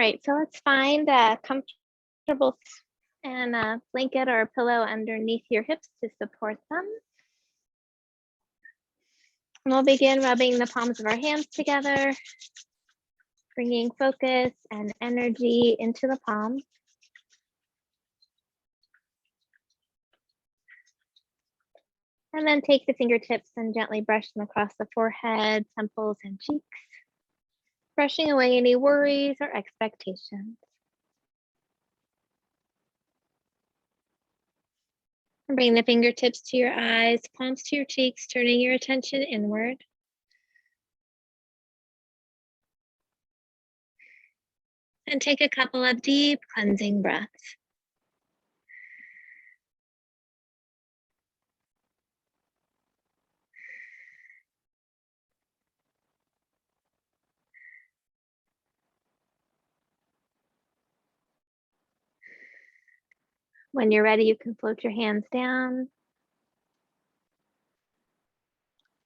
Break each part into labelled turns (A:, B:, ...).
A: right, so let's find a comfortable and a blanket or a pillow underneath your hips to support them. And we'll begin rubbing the palms of our hands together, bringing focus and energy into the palms. And then take the fingertips and gently brush them across the forehead, temples, and cheeks, brushing away any worries or expectations. And bring the fingertips to your eyes, palms to your cheeks, turning your attention inward. And take a couple of deep cleansing breaths. When you're ready, you can float your hands down,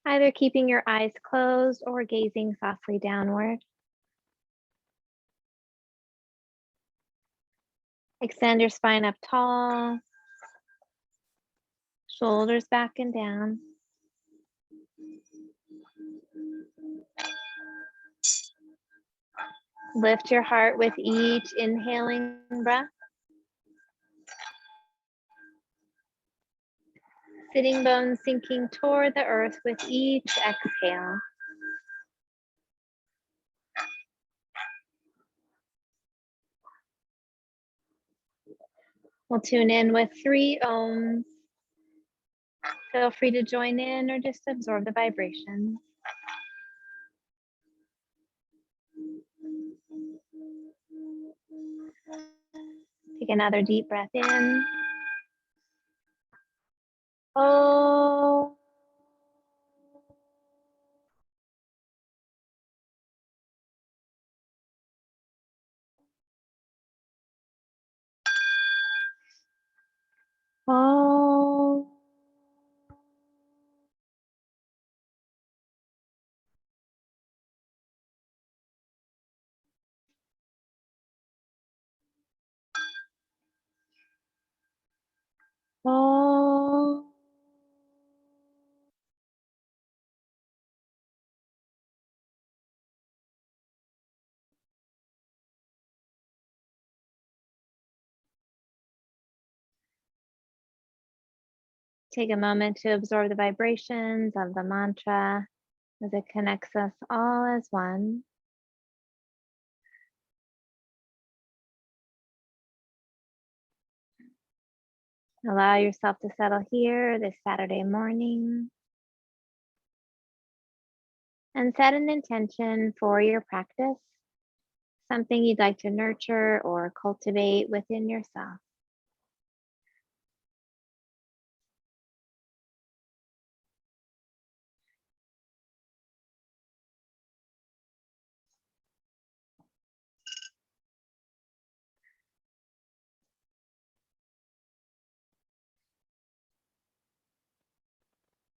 A: either keeping your eyes closed or gazing softly downward. Extend your spine up tall, shoulders back and down. Lift your heart with each inhaling breath. Sitting bones sinking toward the earth with each exhale. We'll tune in with 3 ohms. Feel free to join in or just absorb the vibration. Take another deep breath in. Oh. Oh. Oh. Take a moment to absorb the vibrations of the mantra as it connects us all as one. Allow yourself to settle here this Saturday morning and set an intention for your practice, something you'd like to nurture or cultivate within yourself.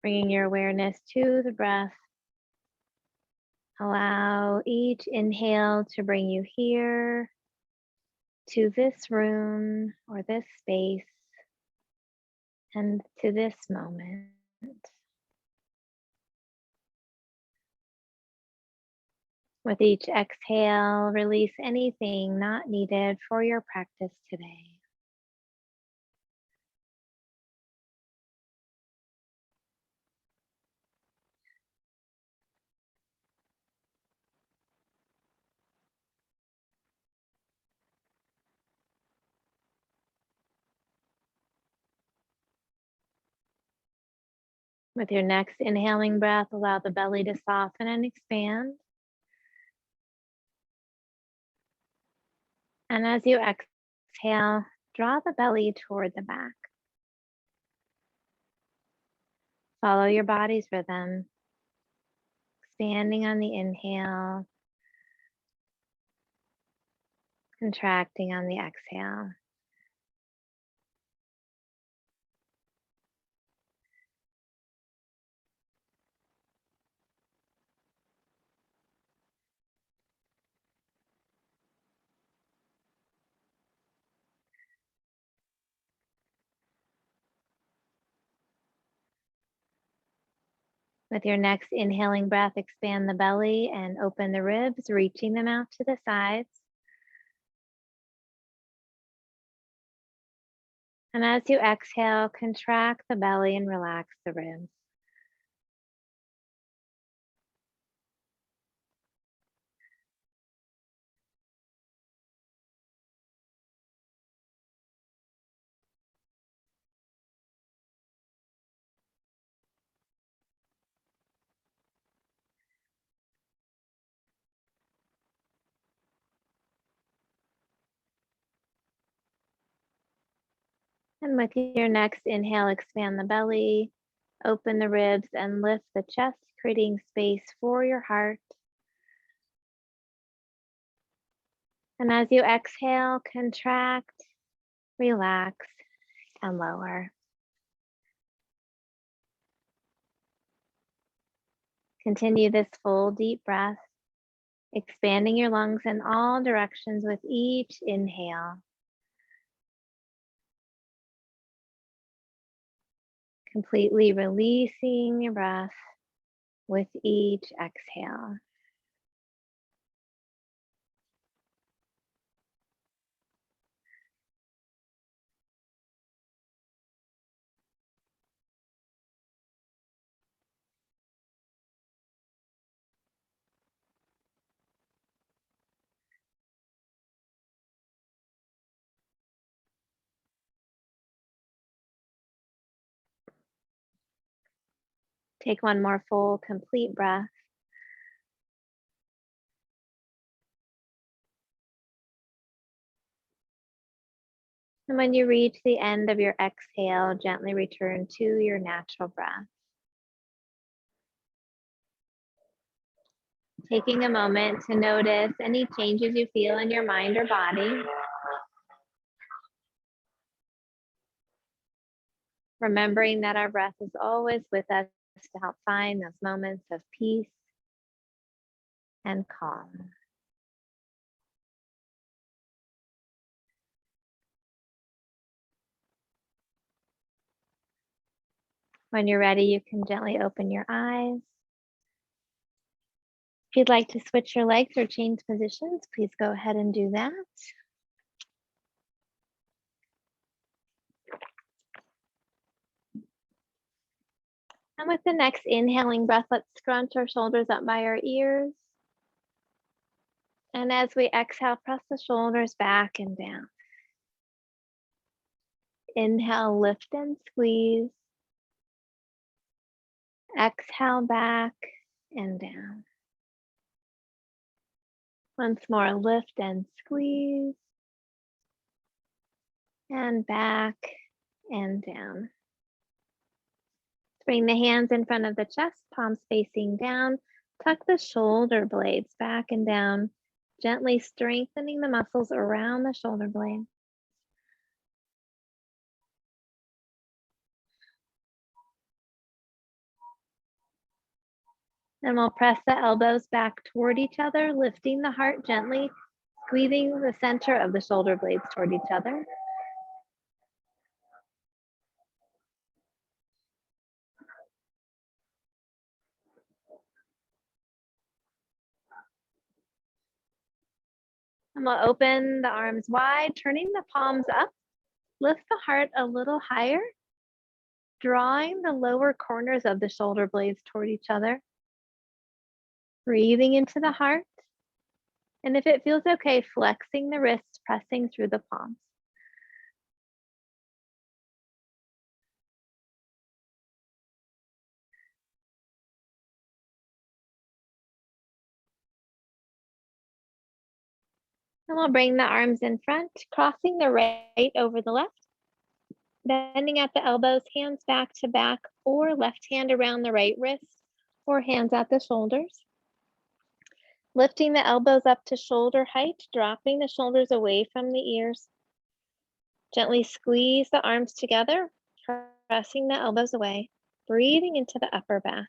A: Bringing your awareness to the breath. Allow each inhale to bring you here to this room or this space and to this moment. With each exhale, release anything not needed for your practice today. With your next inhaling breath, allow the belly to soften and expand. And as you exhale, draw the belly toward the back. Follow your body's rhythm, expanding on the inhale, contracting on the exhale. With your next inhaling breath, expand the belly and open the ribs, reaching them out to the sides. And as you exhale, contract the belly and relax the ribs. And with your next inhale, expand the belly, open the ribs, and lift the chest, creating space for your heart. And as you exhale, contract, relax, and lower. Continue this full deep breath, expanding your lungs in all directions with each inhale. Completely releasing your breath with each exhale. Take one more full, complete breath. And when you reach the end of your exhale, gently return to your natural breath. Taking a moment to notice any changes you feel in your mind or body. Remembering that our breath is always with us to help find those moments of peace and calm. When you're ready, you can gently open your eyes. If you'd like to switch your legs or change positions, please go ahead and do that. And with the next inhaling breath, let's scrunch our shoulders up by our ears. And as we exhale, press the shoulders back and down. Inhale, lift and squeeze. Exhale, back and down. Once more, lift and squeeze. And back and down. Bring the hands in front of the chest, palms facing down. Tuck the shoulder blades back and down, gently strengthening the muscles around the shoulder blades. Then we'll press the elbows back toward each other, lifting the heart gently, squeezing the center of the shoulder blades toward each other. And we'll open the arms wide, turning the palms up. Lift the heart a little higher, drawing the lower corners of the shoulder blades toward each other. Breathing into the heart. And if it feels okay, flexing the wrists, pressing through the palms. And we'll bring the arms in front, crossing the right over the left. Bending at the elbows, hands back to back, or left hand around the right wrist, or hands at the shoulders. Lifting the elbows up to shoulder height, dropping the shoulders away from the ears. Gently squeeze the arms together, pressing the elbows away, breathing into the upper back.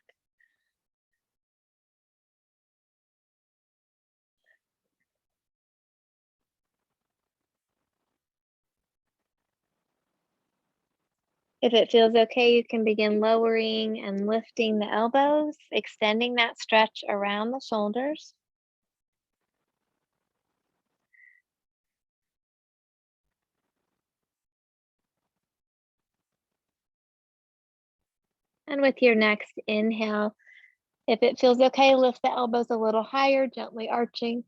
A: If it feels okay, you can begin lowering and lifting the elbows, extending that stretch around the shoulders. And with your next inhale, if it feels okay, lift the elbows a little higher, gently arching.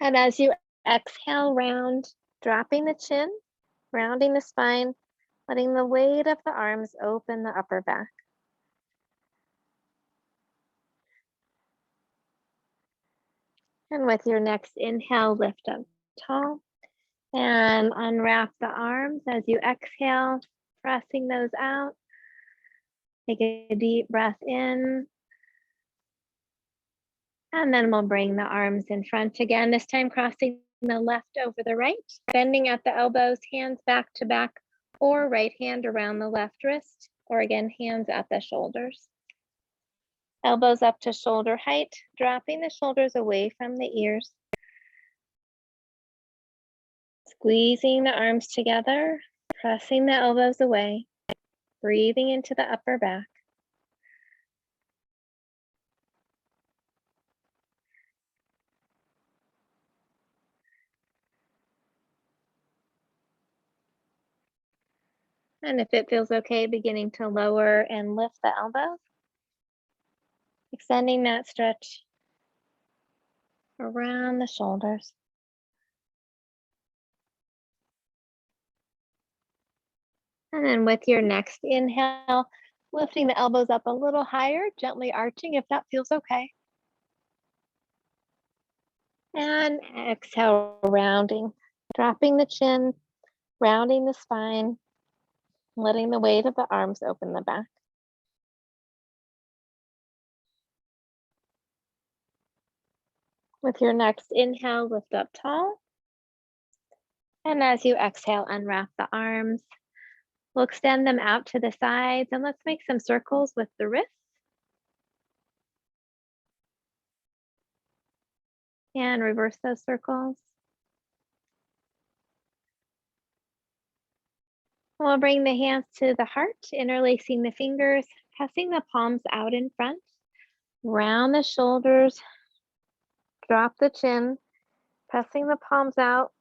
A: And as you exhale, round, dropping the chin, rounding the spine, letting the weight of the arms open the upper back. And with your next inhale, lift up tall and unwrap the arms as you exhale, pressing those out. Take a deep breath in. And then we'll bring the arms in front again, this time crossing the left over the right, bending at the elbows, hands back to back, or right hand around the left wrist, or again, hands at the shoulders. Elbows up to shoulder height, dropping the shoulders away from the ears. Squeezing the arms together, pressing the elbows away, breathing into the upper back. And if it feels okay, beginning to lower and lift the elbows, extending that stretch around the shoulders. And then with your next inhale, lifting the elbows up a little higher, gently arching if that feels okay. And exhale, rounding, dropping the chin, rounding the spine, letting the weight of the arms open the back. With your next inhale, lift up tall. And as you exhale, unwrap the arms. We'll extend them out to the sides and let's make some circles with the wrists. And reverse those circles. We'll bring the hands to the heart, interlacing the fingers, pressing the palms out in front. Round the shoulders, drop the chin, pressing the palms out.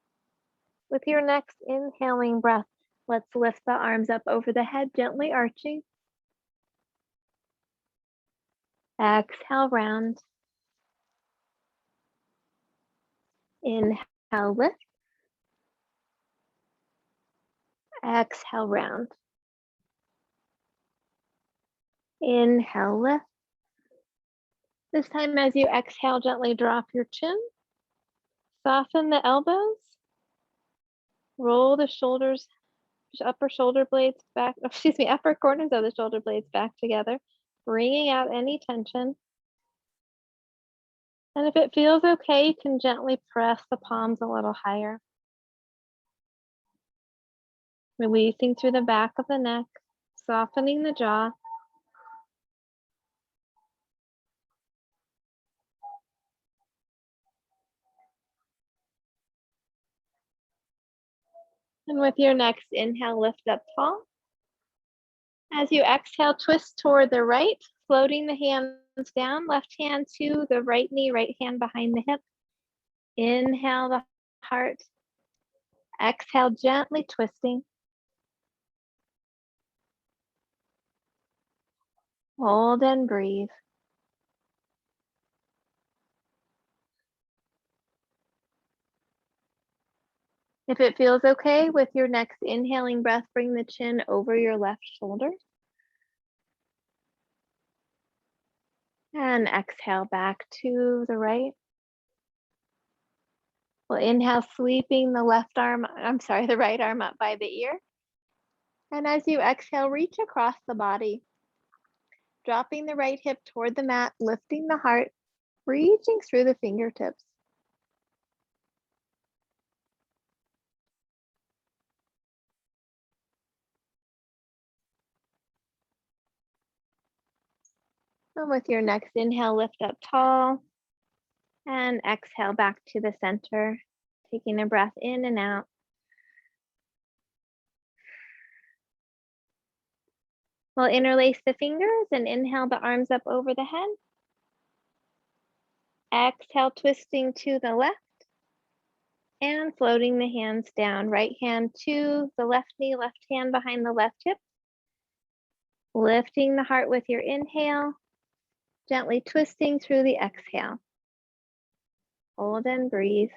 A: With your next inhaling breath, let's lift the arms up over the head, gently arching. Exhale, round. Inhale, lift. Exhale, round. Inhale, lift. This time as you exhale, gently drop your chin. Soften the elbows. Roll the shoulders, upper shoulder blades back, upper corners of the shoulder blades back together, bringing out any tension. And if it feels okay, you can gently press the palms a little higher. Releasing through the back of the neck, softening the jaw. And with your next inhale, lift up tall. As you exhale, twist toward the right, floating the hands down, left hand to the right knee, right hand behind the hip. Inhale the heart. Exhale, gently twisting. Hold and breathe. If it feels okay, with your next inhaling breath, bring the chin over your left shoulder. And exhale back to the right. We'll inhale, sweeping the the right arm up by the ear. And as you exhale, reach across the body, dropping the right hip toward the mat, lifting the heart, reaching through the fingertips. And with your next inhale, lift up tall. And exhale back to the center, taking a breath in and out. We'll interlace the fingers and inhale the arms up over the head. Exhale, twisting to the left and floating the hands down. Right hand to the left knee, left hand behind the left hip. Lifting the heart with your inhale, gently twisting through the exhale. Hold and breathe.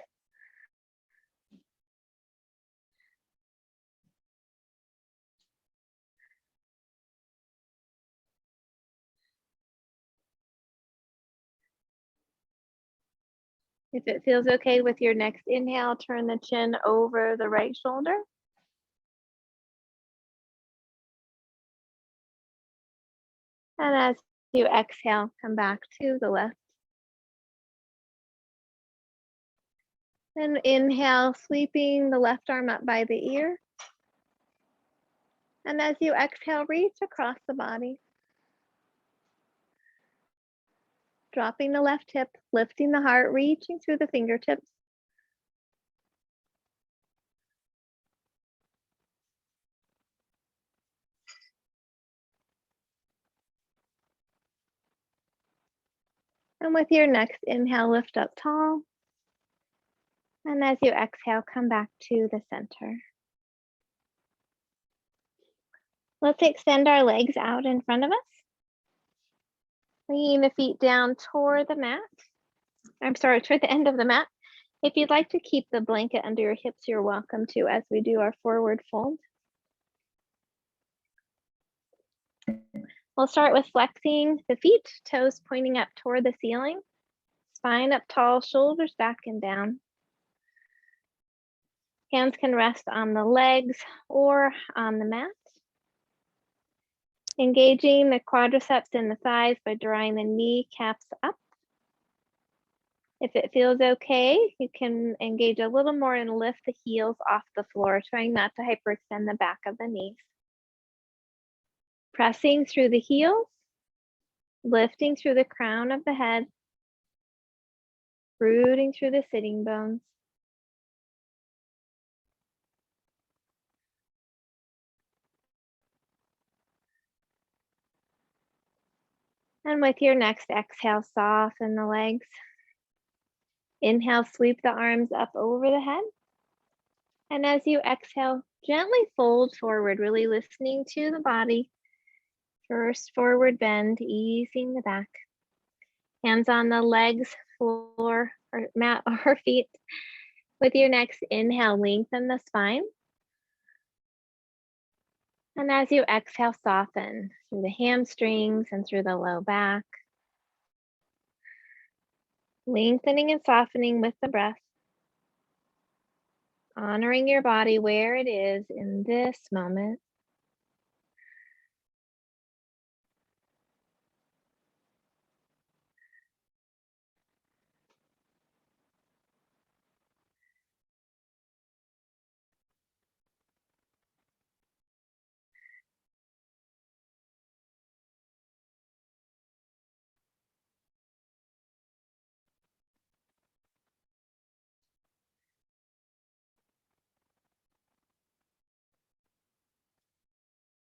A: If it feels okay with your next inhale, turn the chin over the right shoulder. And as you exhale, come back to the left. Then inhale, sweeping the left arm up by the ear. And as you exhale, reach across the body. Dropping the left hip, lifting the heart, reaching through the fingertips. And with your next inhale, lift up tall. And as you exhale, come back to the center. Let's extend our legs out in front of us. Bringing the feet down toward the mat. Toward the end of the mat. If you'd like to keep the blanket under your hips, you're welcome to as we do our forward fold. We'll start with flexing the feet, toes pointing up toward the ceiling, spine up tall, shoulders back and down. Hands can rest on the legs or on the mat. Engaging the quadriceps and the thighs by drawing the kneecaps up. If it feels okay, you can engage a little more and lift the heels off the floor, trying not to hyperextend the back of the knees. Pressing through the heels, lifting through the crown of the head, rooting through the sitting bones. And with your next exhale, soften the legs. Inhale, sweep the arms up over the head. And as you exhale, gently fold forward, really listening to the body. First forward bend, easing the back. Hands on the legs, floor, or mat, or feet. With your next inhale, lengthen the spine. And as you exhale, soften through the hamstrings and through the low back. Lengthening and softening with the breath. Honoring your body where it is in this moment.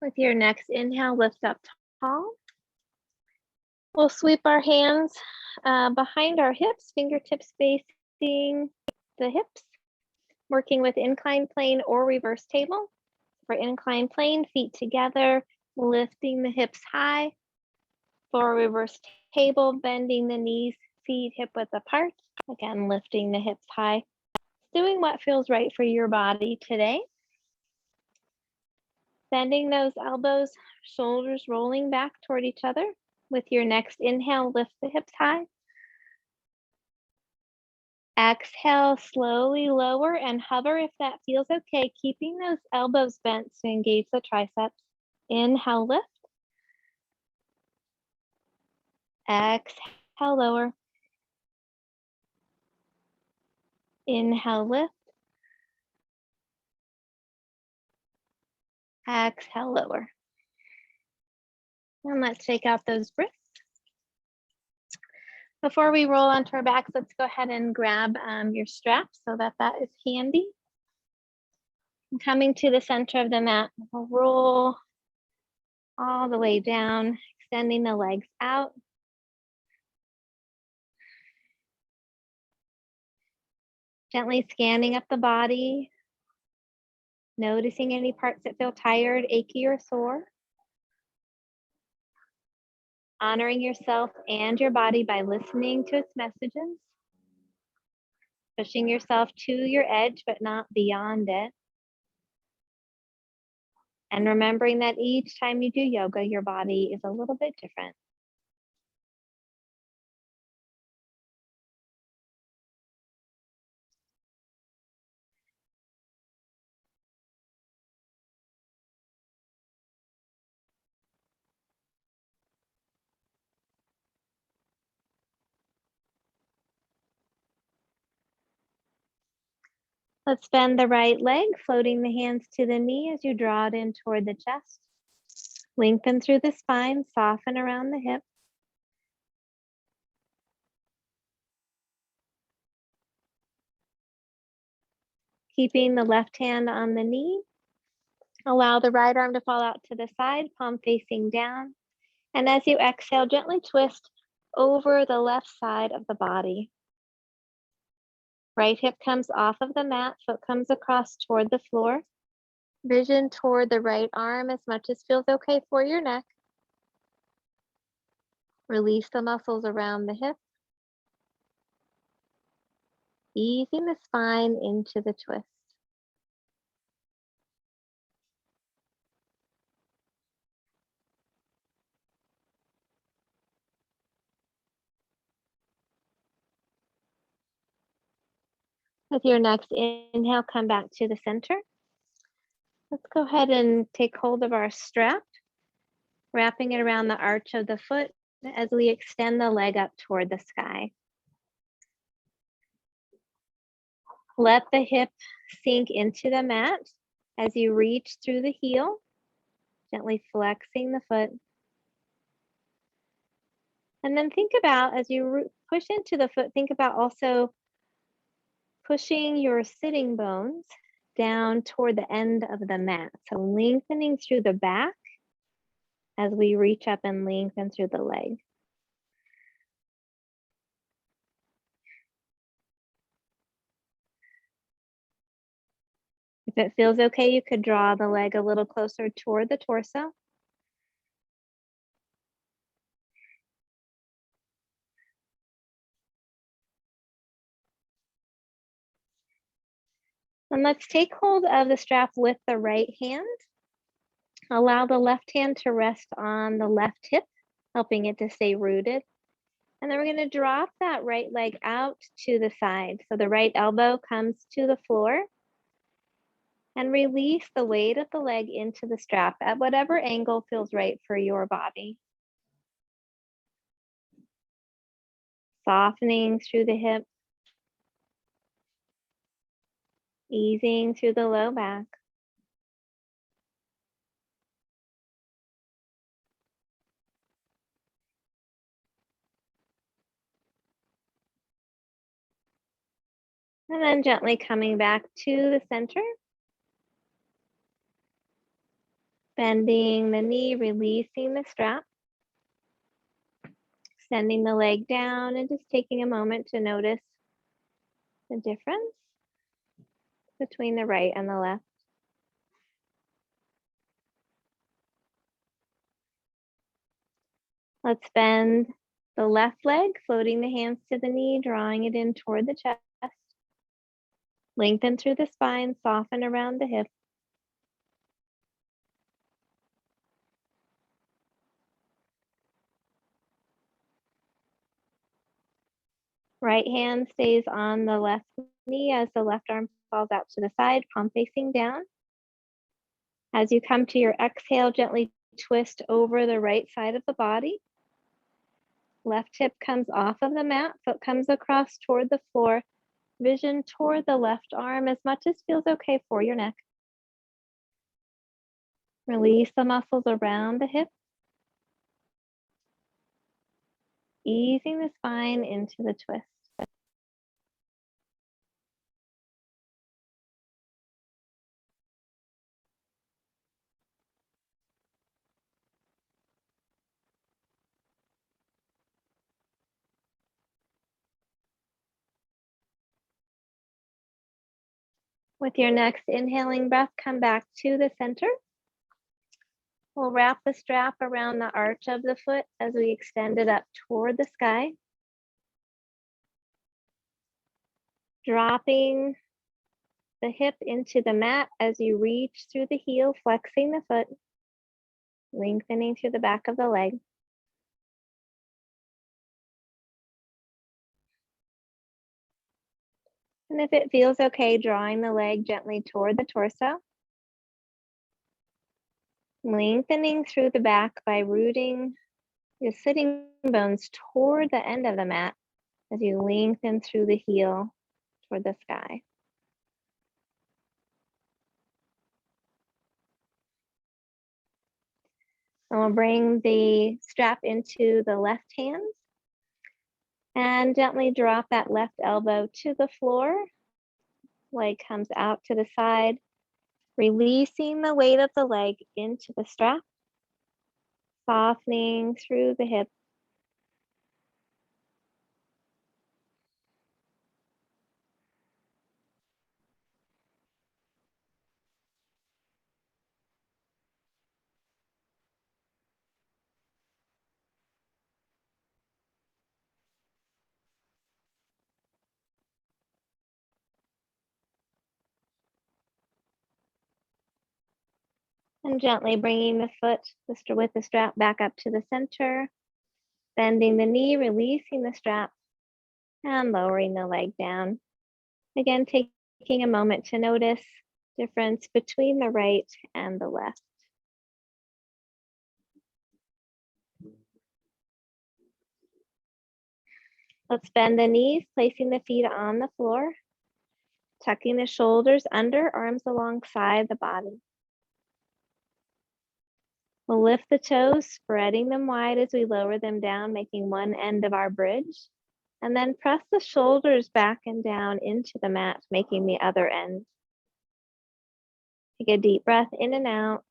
A: With your next inhale, lift up tall. We'll sweep our hands behind our hips, fingertips facing the hips, working with inclined plane or reverse table. For inclined plane, feet together, lifting the hips high. For reverse table, bending the knees, feet hip width apart. Again, lifting the hips high. Doing what feels right for your body today. Bending those elbows, shoulders rolling back toward each other. With your next inhale, lift the hips high. Exhale, slowly lower and hover if that feels okay, keeping those elbows bent to engage the triceps. Inhale, lift. Exhale, lower. Inhale, lift. Exhale, lower. And let's take out those wrists. Before we roll onto our backs, let's go ahead and grab your straps so that is handy. And coming to the center of the mat, we'll roll all the way down, extending the legs out. Gently scanning up the body, noticing any parts that feel tired, achy, or sore. Honoring yourself and your body by listening to its messages. Pushing yourself to your edge, but not beyond it. And remembering that each time you do yoga, your body is a little bit different. Let's bend the right leg, floating the hands to the knee as you draw it in toward the chest. Lengthen through the spine, soften around the hip. Keeping the left hand on the knee. Allow the right arm to fall out to the side, palm facing down. And as you exhale, gently twist over the left side of the body. Right hip comes off of the mat, foot comes across toward the floor. Vision toward the right arm as much as feels okay for your neck. Release the muscles around the hip. Easing the spine into the twist. With your next inhale, come back to the center. Let's go ahead and take hold of our strap, wrapping it around the arch of the foot as we extend the leg up toward the sky. Let the hip sink into the mat as you reach through the heel, gently flexing the foot. And then think about, as you push into the foot, think about also pushing your sitting bones down toward the end of the mat. So lengthening through the back as we reach up and lengthen through the leg. If it feels okay, you could draw the leg a little closer toward the torso. And let's take hold of the strap with the right hand. Allow the left hand to rest on the left hip, helping it to stay rooted. And then we're going to drop that right leg out to the side. So the right elbow comes to the floor. And release the weight of the leg into the strap at whatever angle feels right for your body. Softening through the hip. Easing through the low back. And then gently coming back to the center. Bending the knee, releasing the strap. Extending the leg down and just taking a moment to notice the difference between the right and the left. Let's bend the left leg, floating the hands to the knee, drawing it in toward the chest. Lengthen through the spine, soften around the hip. Right hand stays on the left knee as the left arm falls out to the side, palm facing down. As you come to your exhale, gently twist over the right side of the body. Left hip comes off of the mat, foot comes across toward the floor. Vision toward the left arm as much as feels okay for your neck. Release the muscles around the hip. Easing the spine into the twist. With your next inhaling breath, come back to the center. We'll wrap the strap around the arch of the foot as we extend it up toward the sky. Dropping the hip into the mat as you reach through the heel, flexing the foot, lengthening through the back of the leg. And if it feels okay, drawing the leg gently toward the torso. Lengthening through the back by rooting your sitting bones toward the end of the mat as you lengthen through the heel toward the sky. And we'll bring the strap into the left hand and gently drop that left elbow to the floor. Leg comes out to the side, releasing the weight of the leg into the strap, softening through the hip. And gently bringing the foot with the strap back up to the center, bending the knee, releasing the strap, and lowering the leg down. Again, taking a moment to notice difference between the right and the left. Let's bend the knees, placing the feet on the floor, tucking the shoulders under, arms alongside the body. We'll lift the toes, spreading them wide as we lower them down, making one end of our bridge. And then press the shoulders back and down into the mat, making the other end. Take a deep breath in and out.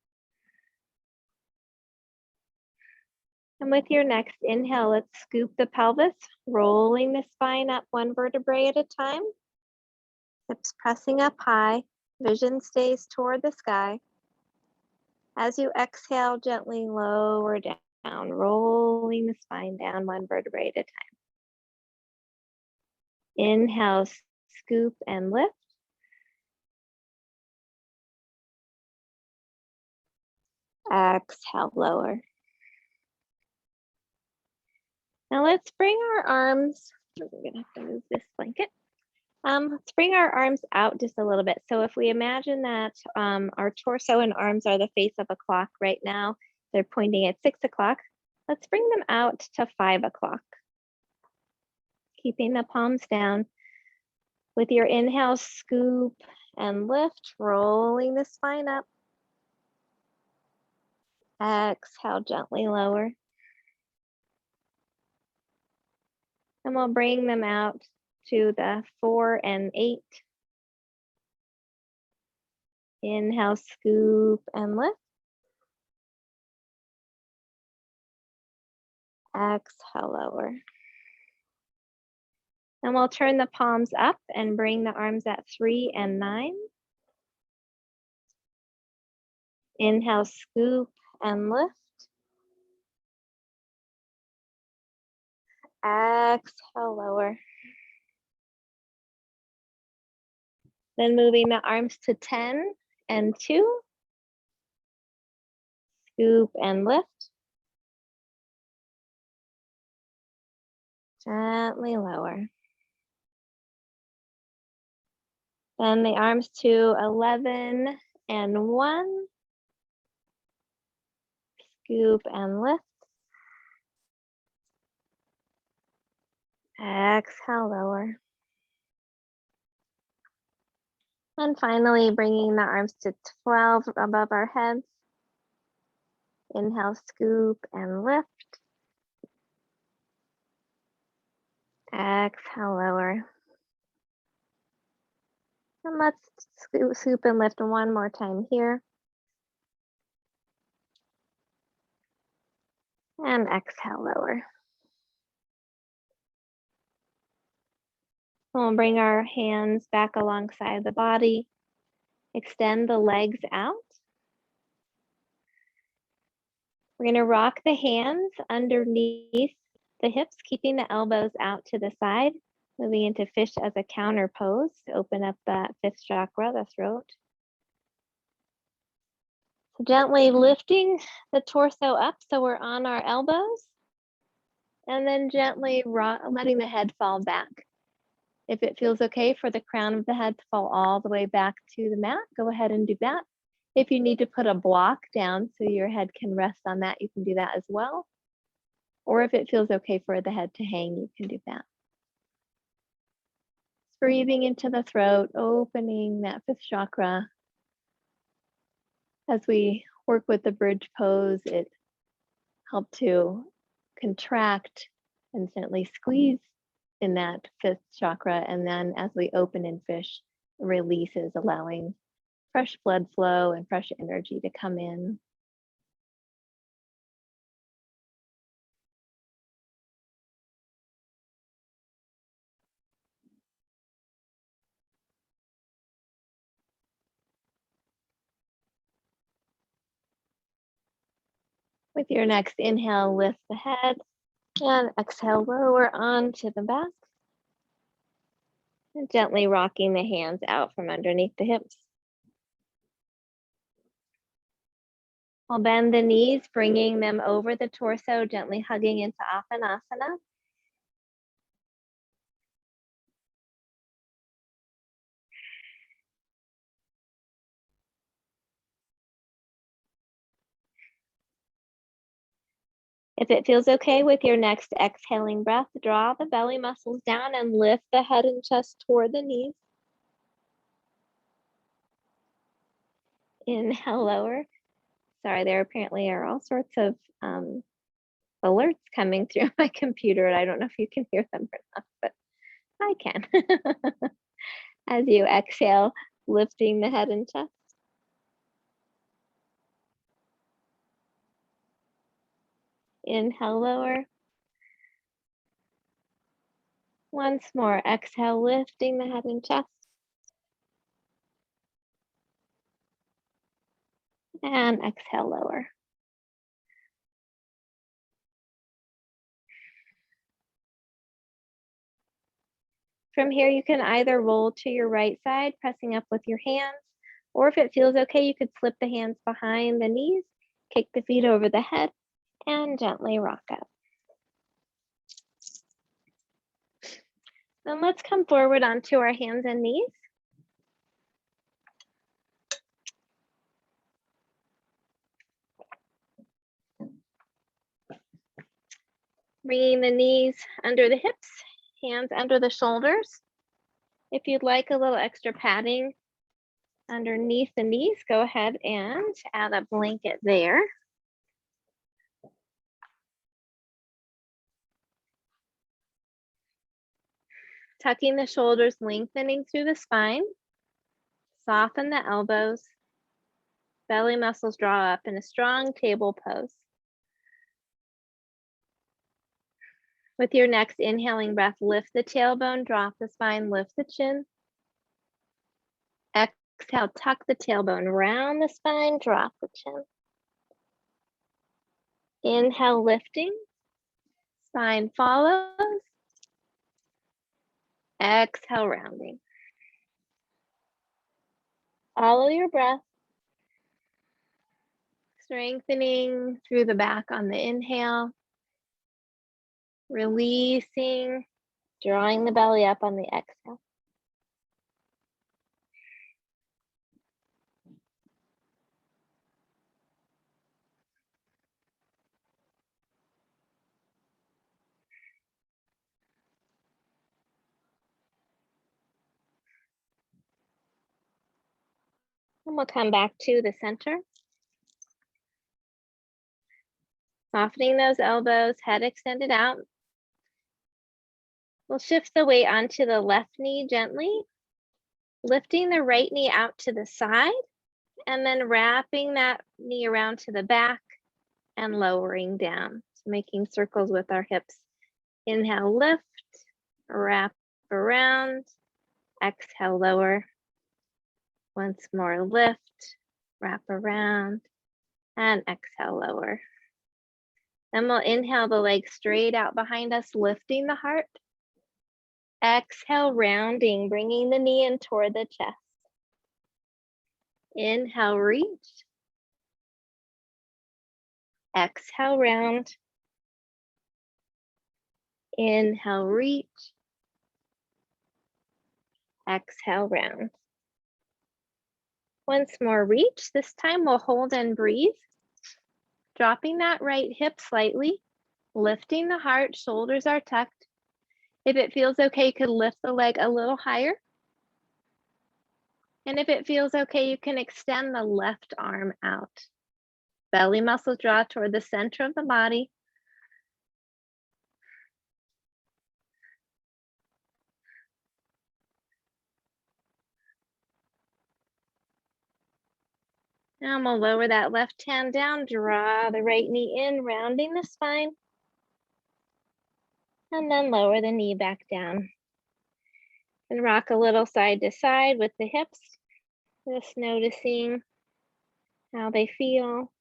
A: And with your next inhale, let's scoop the pelvis, rolling the spine up one vertebrae at a time. Hips pressing up high, vision stays toward the sky. As you exhale, gently lower down, rolling the spine down one vertebrae at a time. Inhale, scoop and lift. Exhale, lower. Now let's bring our arms, we're gonna have to move this blanket. Let's bring our arms out just a little bit. So if we imagine that our torso and arms are the face of a clock right now, they're pointing at 6 o'clock. Let's bring them out to 5 o'clock. Keeping the palms down. With your inhale, scoop and lift, rolling the spine up. Exhale, gently lower. And we'll bring them out to the 4 and 8. Inhale, scoop and lift. Exhale, lower. And we'll turn the palms up and bring the arms at 3 and 9. Inhale, scoop and lift. Exhale, lower. Then moving the arms to 10 and 2. Scoop and lift. Gently lower. Then the arms to 11 and 1. Scoop and lift. Exhale, lower. And finally, bringing the arms to 12 above our heads. Inhale, scoop and lift. Exhale, lower. And let's scoop and lift one more time here. And exhale, lower. We'll bring our hands back alongside the body. Extend the legs out. We're going to rock the hands underneath the hips, keeping the elbows out to the side, moving into fish as a counter pose to open up that fifth chakra, the throat. So gently lifting the torso up so we're on our elbows, and then gently letting the head fall back. If it feels okay for the crown of the head to fall all the way back to the mat, go ahead and do that. If you need to put a block down so your head can rest on that, you can do that as well. Or if it feels okay for the head to hang, you can do that. Breathing into the throat, opening that fifth chakra. As we work with the bridge pose, it helps to contract and gently squeeze in that fifth chakra. And then as we open in fish, releases, allowing fresh blood flow and fresh energy to come in. With your next inhale, lift the head and exhale, lower onto the back. And gently rocking the hands out from underneath the hips. I'll bend the knees, bringing them over the torso, gently hugging into Apanasana. If it feels okay with your next exhaling breath, draw the belly muscles down and lift the head and chest toward the knees. Inhale, lower. Sorry, there apparently are all sorts of alerts coming through my computer, and I don't know if you can hear them or not, but I can. As you exhale, lifting the head and chest. Inhale, lower. Once more, exhale, lifting the head and chest. And exhale, lower. From here, you can either roll to your right side, pressing up with your hands, or if it feels okay, you could slip the hands behind the knees, kick the feet over the head, and gently rock up. Then let's come forward onto our hands and knees. Bringing the knees under the hips, hands under the shoulders. If you'd like a little extra padding underneath the knees, go ahead and add a blanket there. Tucking the shoulders, lengthening through the spine. Soften the elbows. Belly muscles draw up in a strong table pose. With your next inhaling breath, lift the tailbone, drop the spine, lift the chin. Exhale, tuck the tailbone, round the spine, drop the chin. Inhale, lifting. Spine follows. Exhale, rounding. Follow your breath. Strengthening through the back on the inhale. Releasing, drawing the belly up on the exhale. And we'll come back to the center. Softening those elbows, head extended out. We'll shift the weight onto the left knee gently, lifting the right knee out to the side, and then wrapping that knee around to the back and lowering down. So making circles with our hips. Inhale, lift, wrap around, exhale, lower. Once more, lift, wrap around, and exhale, lower. Then we'll inhale the legs straight out behind us, lifting the heart. Exhale, rounding, bringing the knee in toward the chest. Inhale, reach. Exhale, round. Inhale, reach. Exhale, round. Once more, reach. This time we'll hold and breathe. Dropping that right hip slightly, lifting the heart, shoulders are tucked. If it feels okay, you could lift the leg a little higher. And if it feels okay, you can extend the left arm out. Belly muscles draw toward the center of the body. Now I'm gonna lower that left hand down, draw the right knee in, rounding the spine. And then lower the knee back down. And rock a little side to side with the hips, just noticing how they feel.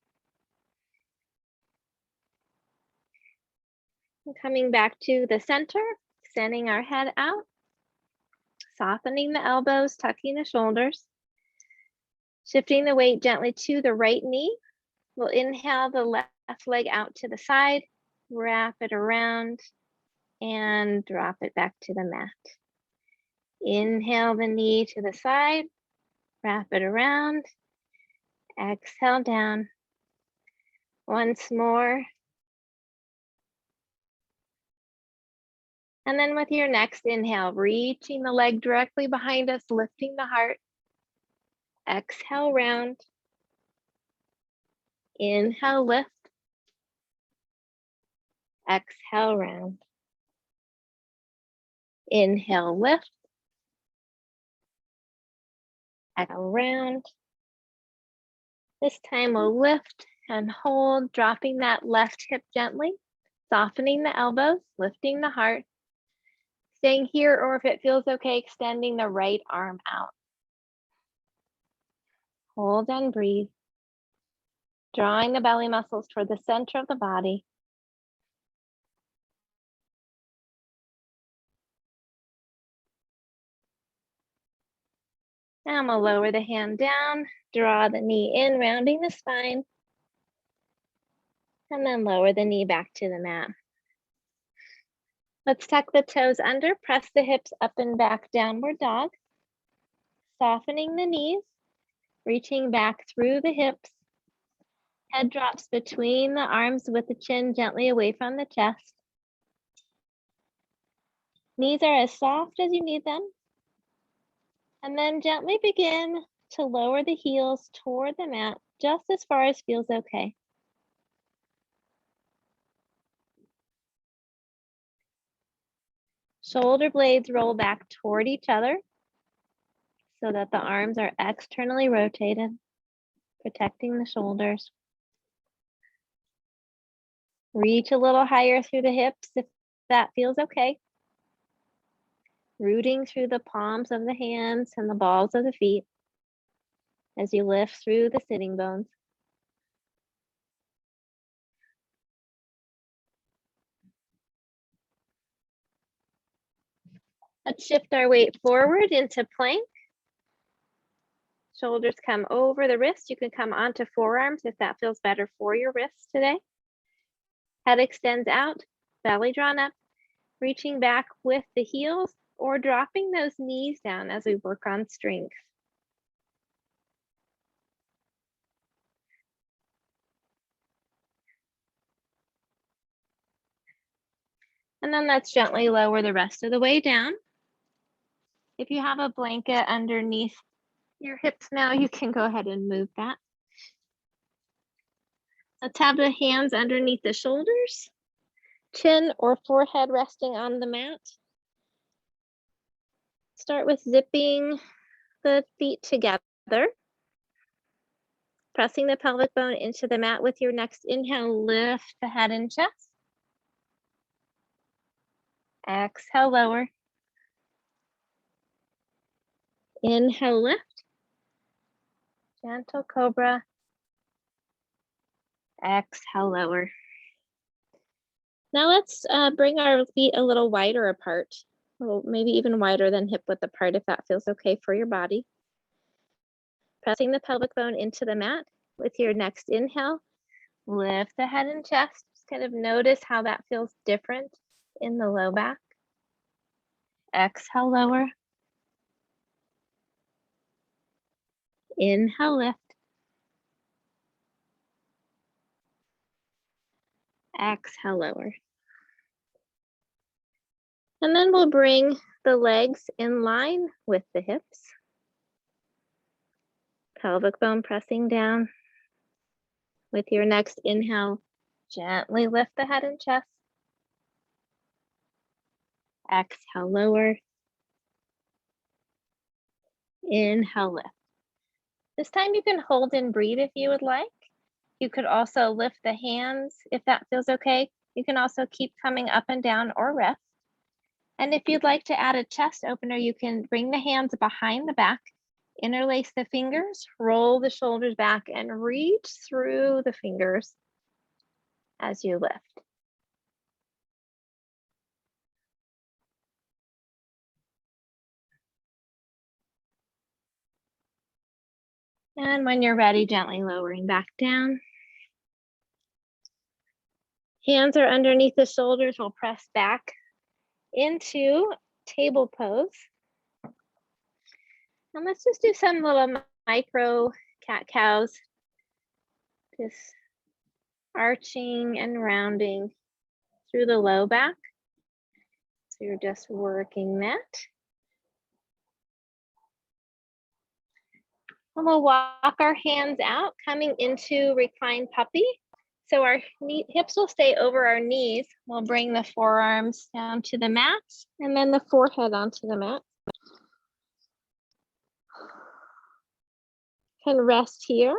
A: And coming back to the center, sending our head out, softening the elbows, tucking the shoulders. Shifting the weight gently to the right knee. We'll inhale the left leg out to the side, wrap it around, and drop it back to the mat. Inhale the knee to the side, wrap it around, exhale down. Once more. And then with your next inhale, reaching the leg directly behind us, lifting the heart. Exhale, round. Inhale, lift. Exhale, round. Inhale, lift. Exhale, round. This time we'll lift and hold, dropping that left hip gently, softening the elbows, lifting the heart. Staying here, or if it feels okay, extending the right arm out. Hold and breathe. Drawing the belly muscles toward the center of the body. Now I'm gonna lower the hand down, draw the knee in, rounding the spine, and then lower the knee back to the mat. Let's tuck the toes under, press the hips up and back, downward dog. Softening the knees, reaching back through the hips. Head drops between the arms with the chin gently away from the chest. Knees are as soft as you need them. And then gently begin to lower the heels toward the mat, just as far as feels okay. Shoulder blades roll back toward each other so that the arms are externally rotated, protecting the shoulders. Reach a little higher through the hips if that feels okay. Rooting through the palms of the hands and the balls of the feet as you lift through the sitting bones. Let's shift our weight forward into plank. Shoulders come over the wrist. You can come onto forearms if that feels better for your wrists today. Head extends out, belly drawn up, reaching back with the heels or dropping those knees down as we work on strength. And then let's gently lower the rest of the way down. If you have a blanket underneath your hips now, you can go ahead and move that. Let's have the hands underneath the shoulders, chin or forehead resting on the mat. Start with zipping the feet together, pressing the pelvic bone into the mat with your next inhale, lift the head and chest. Exhale, lower. Inhale, lift. Gentle cobra. Exhale, lower. Now let's bring our feet a little wider apart, maybe even wider than hip width apart if that feels okay for your body. Pressing the pelvic bone into the mat. With your next inhale, lift the head and chest. Just kind of notice how that feels different in the low back. Exhale, lower. Inhale, lift. Exhale, lower. And then we'll bring the legs in line with the hips. Pelvic bone pressing down. With your next inhale, gently lift the head and chest. Exhale, lower. Inhale, lift. This time you can hold and breathe if you would like. You could also lift the hands if that feels okay. You can also keep coming up and down or rest. And if you'd like to add a chest opener, you can bring the hands behind the back, interlace the fingers, roll the shoulders back, and reach through the fingers as you lift. And when you're ready, gently lowering back down. Hands are underneath the shoulders. We'll press back into table pose. And let's just do some little micro cat-cows. Just arching and rounding through the low back. So you're just working that. And we'll walk our hands out, coming into reclined puppy. So our hips will stay over our knees. We'll bring the forearms down to the mat and then the forehead onto the mat. Can rest here.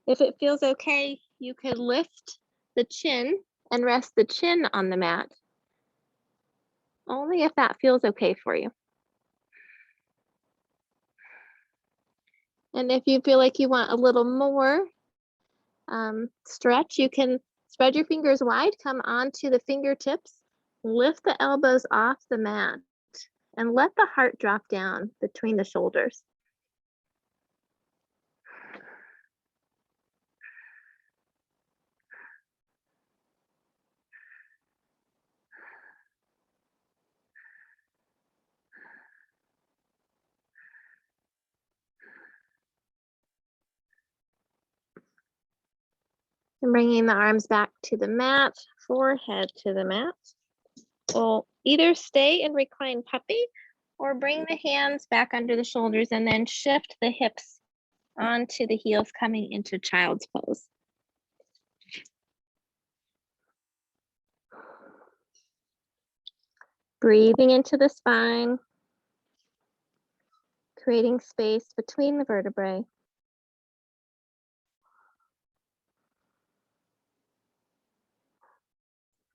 A: If it feels okay, you could lift the chin and rest the chin on the mat. Only if that feels okay for you. And if you feel like you want a little more stretch, you can spread your fingers wide, come onto the fingertips, lift the elbows off the mat, and let the heart drop down between the shoulders. And bringing the arms back to the mat, forehead to the mat. We'll either stay in reclined puppy or bring the hands back under the shoulders and then shift the hips onto the heels, coming into child's pose. Breathing into the spine, creating space between the vertebrae.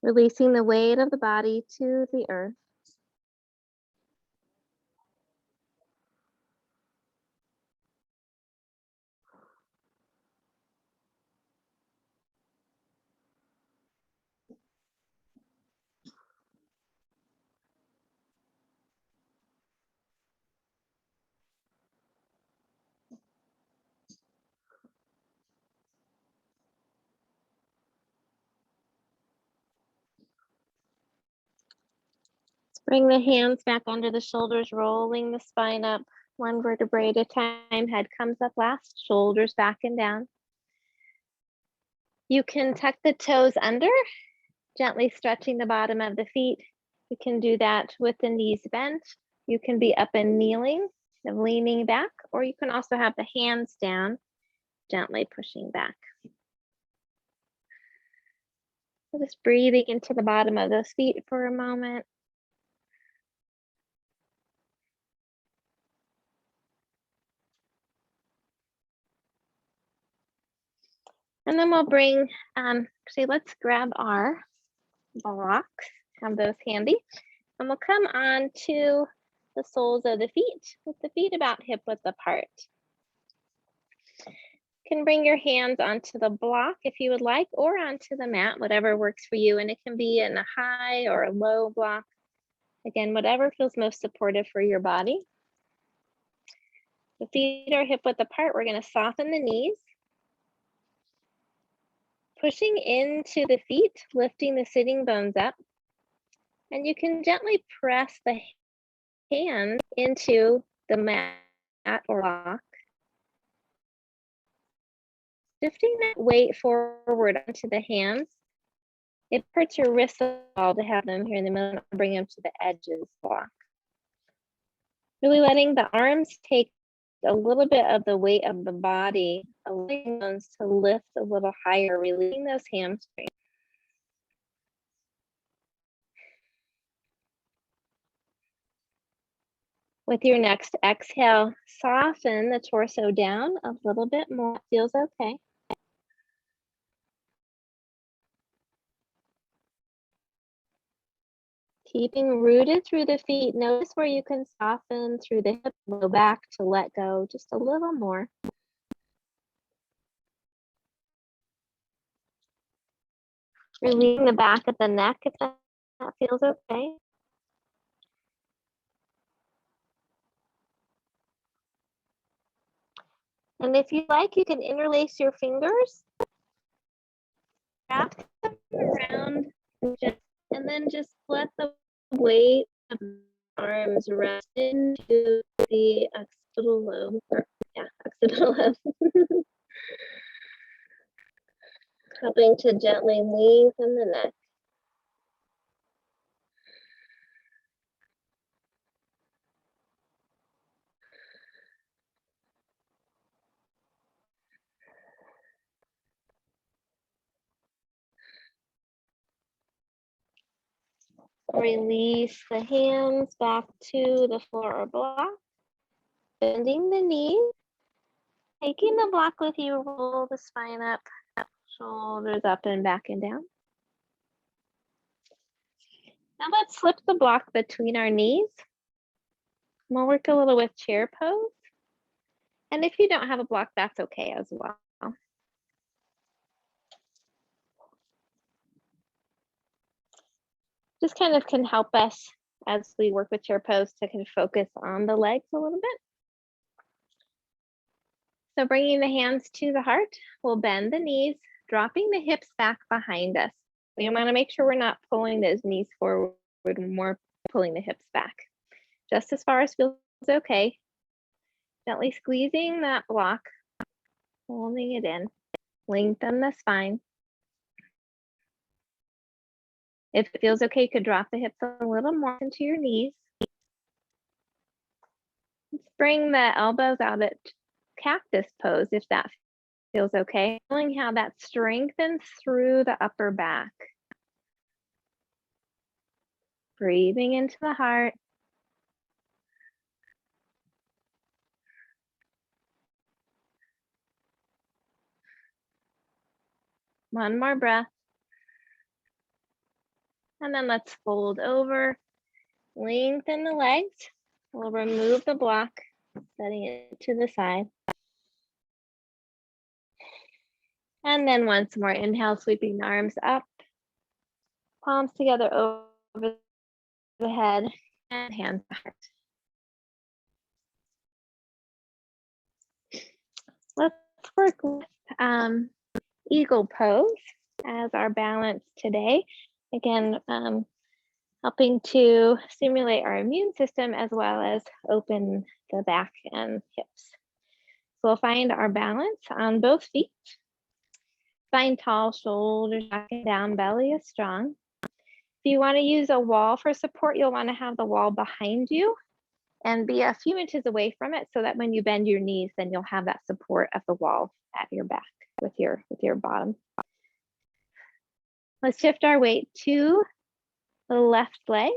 A: Releasing the weight of the body to the earth. Bring the hands back under the shoulders, rolling the spine up, one vertebrae at a time. Head comes up last, shoulders back and down. You can tuck the toes under, gently stretching the bottom of the feet. You can do that with the knees bent. You can be up and kneeling, leaning back, or you can also have the hands down, gently pushing back. So just breathing into the bottom of those feet for a moment. And then we'll bring, let's grab our blocks, have those handy, and we'll come on to the soles of the feet with the feet about hip width apart. You can bring your hands onto the block if you would like, or onto the mat, whatever works for you. And it can be in a high or a low block. Again, whatever feels most supportive for your body. The feet are hip width apart. We're going to soften the knees. Pushing into the feet, lifting the sitting bones up. And you can gently press the hands into the mat or block. Shifting that weight forward onto the hands. It hurts your wrists a all to have them here in the middle and bring them to the edges block. Really letting the arms take a little bit of the weight of the body, allowing those to lift a little higher, releasing those hamstrings. With your next exhale, soften the torso down a little bit more. It feels okay. Keeping rooted through the feet. Notice where you can soften through the hip, go back to let go just a little more. Releasing the back of the neck if that feels okay. And if you like, you can interlace your fingers, wrap them around, and then just let the weight of the arms rest into the occipital lobe. Occipital lobe. Helping to gently lengthen the neck. Release the hands back to the floor or block. Bending the knees. Taking the block with you, roll the spine up, shoulders up and back and down. Now let's slip the block between our knees. We'll work a little with chair pose. And if you don't have a block, that's okay as well. Just kind of can help us as we work with chair pose to kind of focus on the legs a little bit. So bringing the hands to the heart, we'll bend the knees, dropping the hips back behind us. We want to make sure we're not pulling those knees forward, more pulling the hips back. Just as far as feels okay. Gently squeezing that block, holding it in. Lengthen the spine. If it feels okay, you could drop the hips a little more into your knees. Let's bring the elbows out at cactus pose if that feels okay. Feeling how that strengthens through the upper back. Breathing into the heart. One more breath. And then let's fold over, lengthen the legs. We'll remove the block, setting it to the side. And then once more, inhale, sweeping the arms up, palms together over the head, and hands back. Let's work with eagle pose as our balance today. Again, helping to stimulate our immune system as well as open the back and hips. So we'll find our balance on both feet. Spine tall, shoulders back and down, belly is strong. If you want to use a wall for support, you'll want to have the wall behind you and be a few inches away from it so that when you bend your knees, then you'll have that support of the wall at your back with your bottom. Let's shift our weight to the left leg,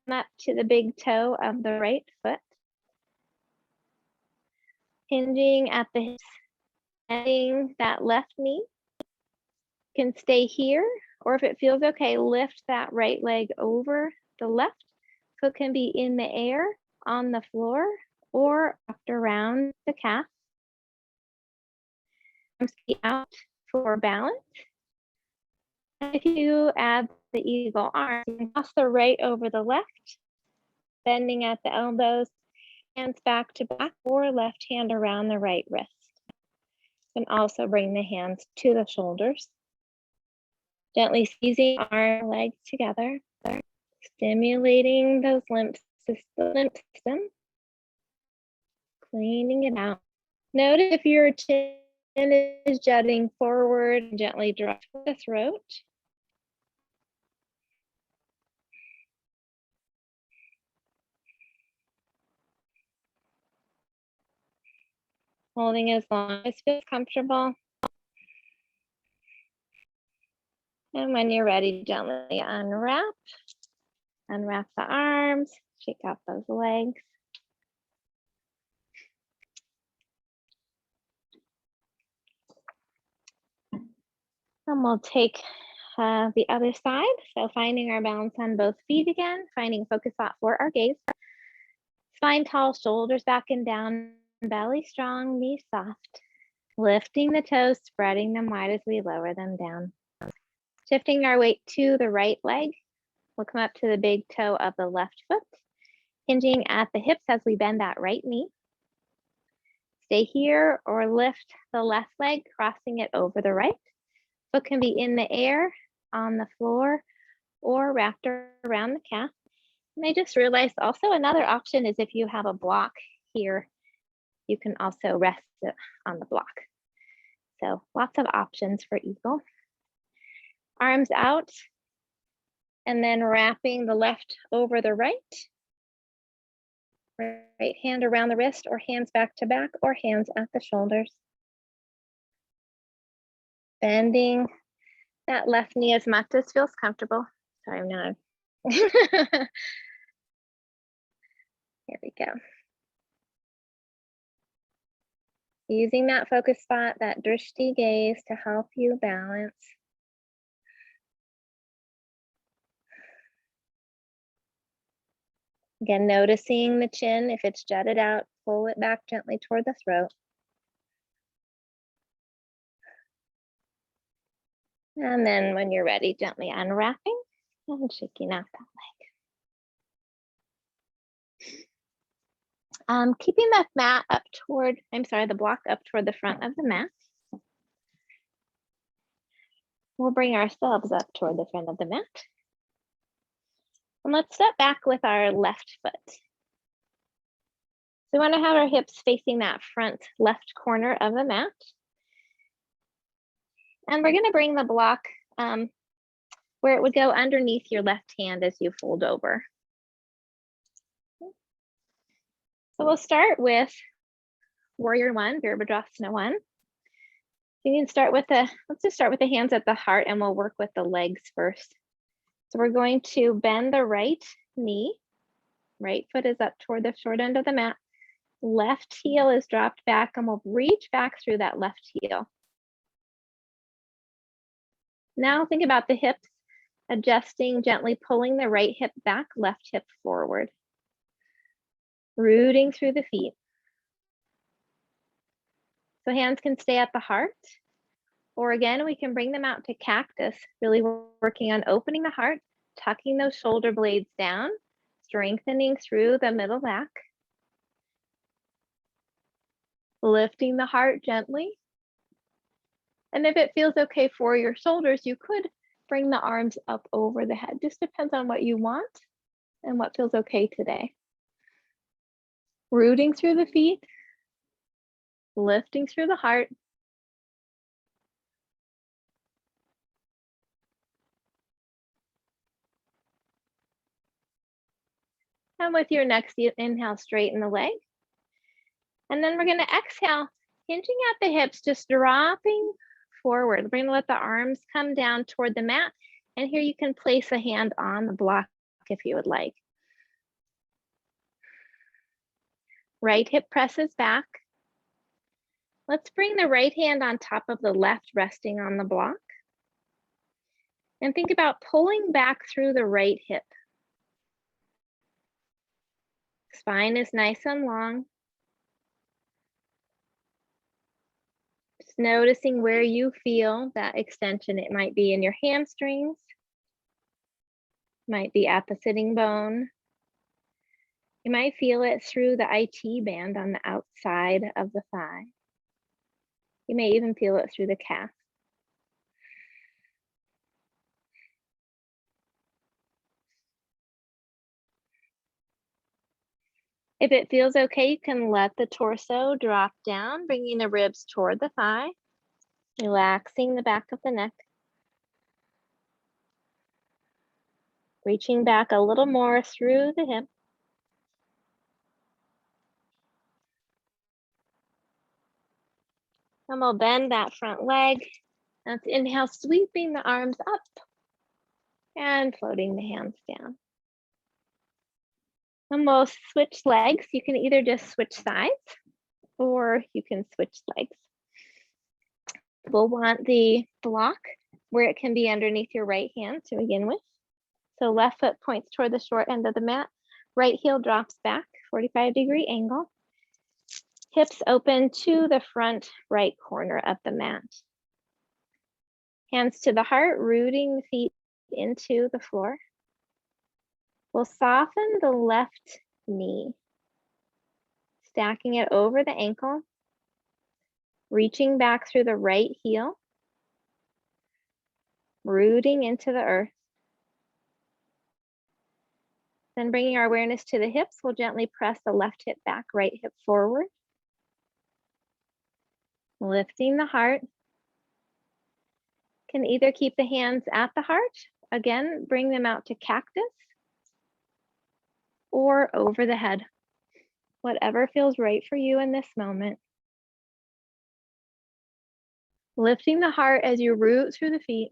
A: up to the big toe of the right foot. Hinging at the hips, bending that left knee. You can stay here, or if it feels okay, lift that right leg over the left. So it can be in the air, on the floor, or wrapped around the calf. out for balance. And if you add the eagle arm, you can cross the right over the left, bending at the elbows, hands back to back, or left hand around the right wrist. You can also bring the hands to the shoulders. Gently squeezing arm legs together, stimulating those lymph system, cleaning it out. Notice if your chin is jutting forward, gently drop the throat. Holding as long as feels comfortable. And when you're ready, gently unwrap. Unwrap the arms, shake out those legs. And we'll take the other side. So finding our balance on both feet again, finding a focus spot for our gaze. Spine tall, shoulders back and down, belly strong, knees soft. Lifting the toes, spreading them wide as we lower them down. Shifting our weight to the right leg. We'll come up to the big toe of the left foot. Hinging at the hips as we bend that right knee. Stay here or lift the left leg, crossing it over the right. Foot can be in the air, on the floor, or wrapped around the calf. And I just realized also another option is if you have a block here, you can also rest it on the block. So lots of options for eagle. Arms out, and then wrapping the left over the right. Right hand around the wrist, or hands back to back, or hands at the shoulders. Bending that left knee as much as feels comfortable. Sorry, I'm not. Here we go. Using that focus spot, that drishti gaze to help you balance. Again, noticing the chin. If it's jutted out, pull it back gently toward the throat. And then when you're ready, gently unwrapping and shaking out that leg. Keeping the mat up toward, the block up toward the front of the mat. We'll bring ourselves up toward the front of the mat. And let's step back with our left foot. So we want to have our hips facing that front left corner of the mat. And we're going to bring the block where it would go underneath your left hand as you fold over. So we'll start with Warrior One, Virabhadrasana 1. You can start with let's just start with the hands at the heart, and we'll work with the legs first. So we're going to bend the right knee. Right foot is up toward the short end of the mat. Left heel is dropped back, and we'll reach back through that left heel. Now think about the hips, adjusting, gently pulling the right hip back, left hip forward. Rooting through the feet. So hands can stay at the heart, or again, we can bring them out to cactus, really working on opening the heart, tucking those shoulder blades down, strengthening through the middle back. Lifting the heart gently. And if it feels okay for your shoulders, you could bring the arms up over the head. Just depends on what you want and what feels okay today. Rooting through the feet, lifting through the heart. And with your next inhale, straighten the leg. And then we're going to exhale, hinging at the hips, just dropping forward. We're going to let the arms come down toward the mat. And here you can place a hand on the block if you would like. Right hip presses back. Let's bring the right hand on top of the left, resting on the block. And think about pulling back through the right hip. Spine is nice and long. Just noticing where you feel that extension. It might be in your hamstrings, might be at the sitting bone. You might feel it through the IT band on the outside of the thigh. You may even feel it through the calf. If it feels okay, you can let the torso drop down, bringing the ribs toward the thigh, relaxing the back of the neck. Reaching back a little more through the hip. And we'll bend that front leg. Let's inhale, sweeping the arms up and floating the hands down. And we'll switch legs. You can either just switch sides or you can switch legs. We'll want the block where it can be underneath your right hand to begin with. So left foot points toward the short end of the mat. Right heel drops back, 45-degree angle. Hips open to the front right corner of the mat. Hands to the heart, rooting the feet into the floor. We'll soften the left knee, stacking it over the ankle, reaching back through the right heel, rooting into the earth. Then bringing our awareness to the hips, we'll gently press the left hip back, right hip forward. Lifting the heart. Can either keep the hands at the heart, again, bring them out to cactus, or over the head. Whatever feels right for you in this moment. Lifting the heart as you root through the feet.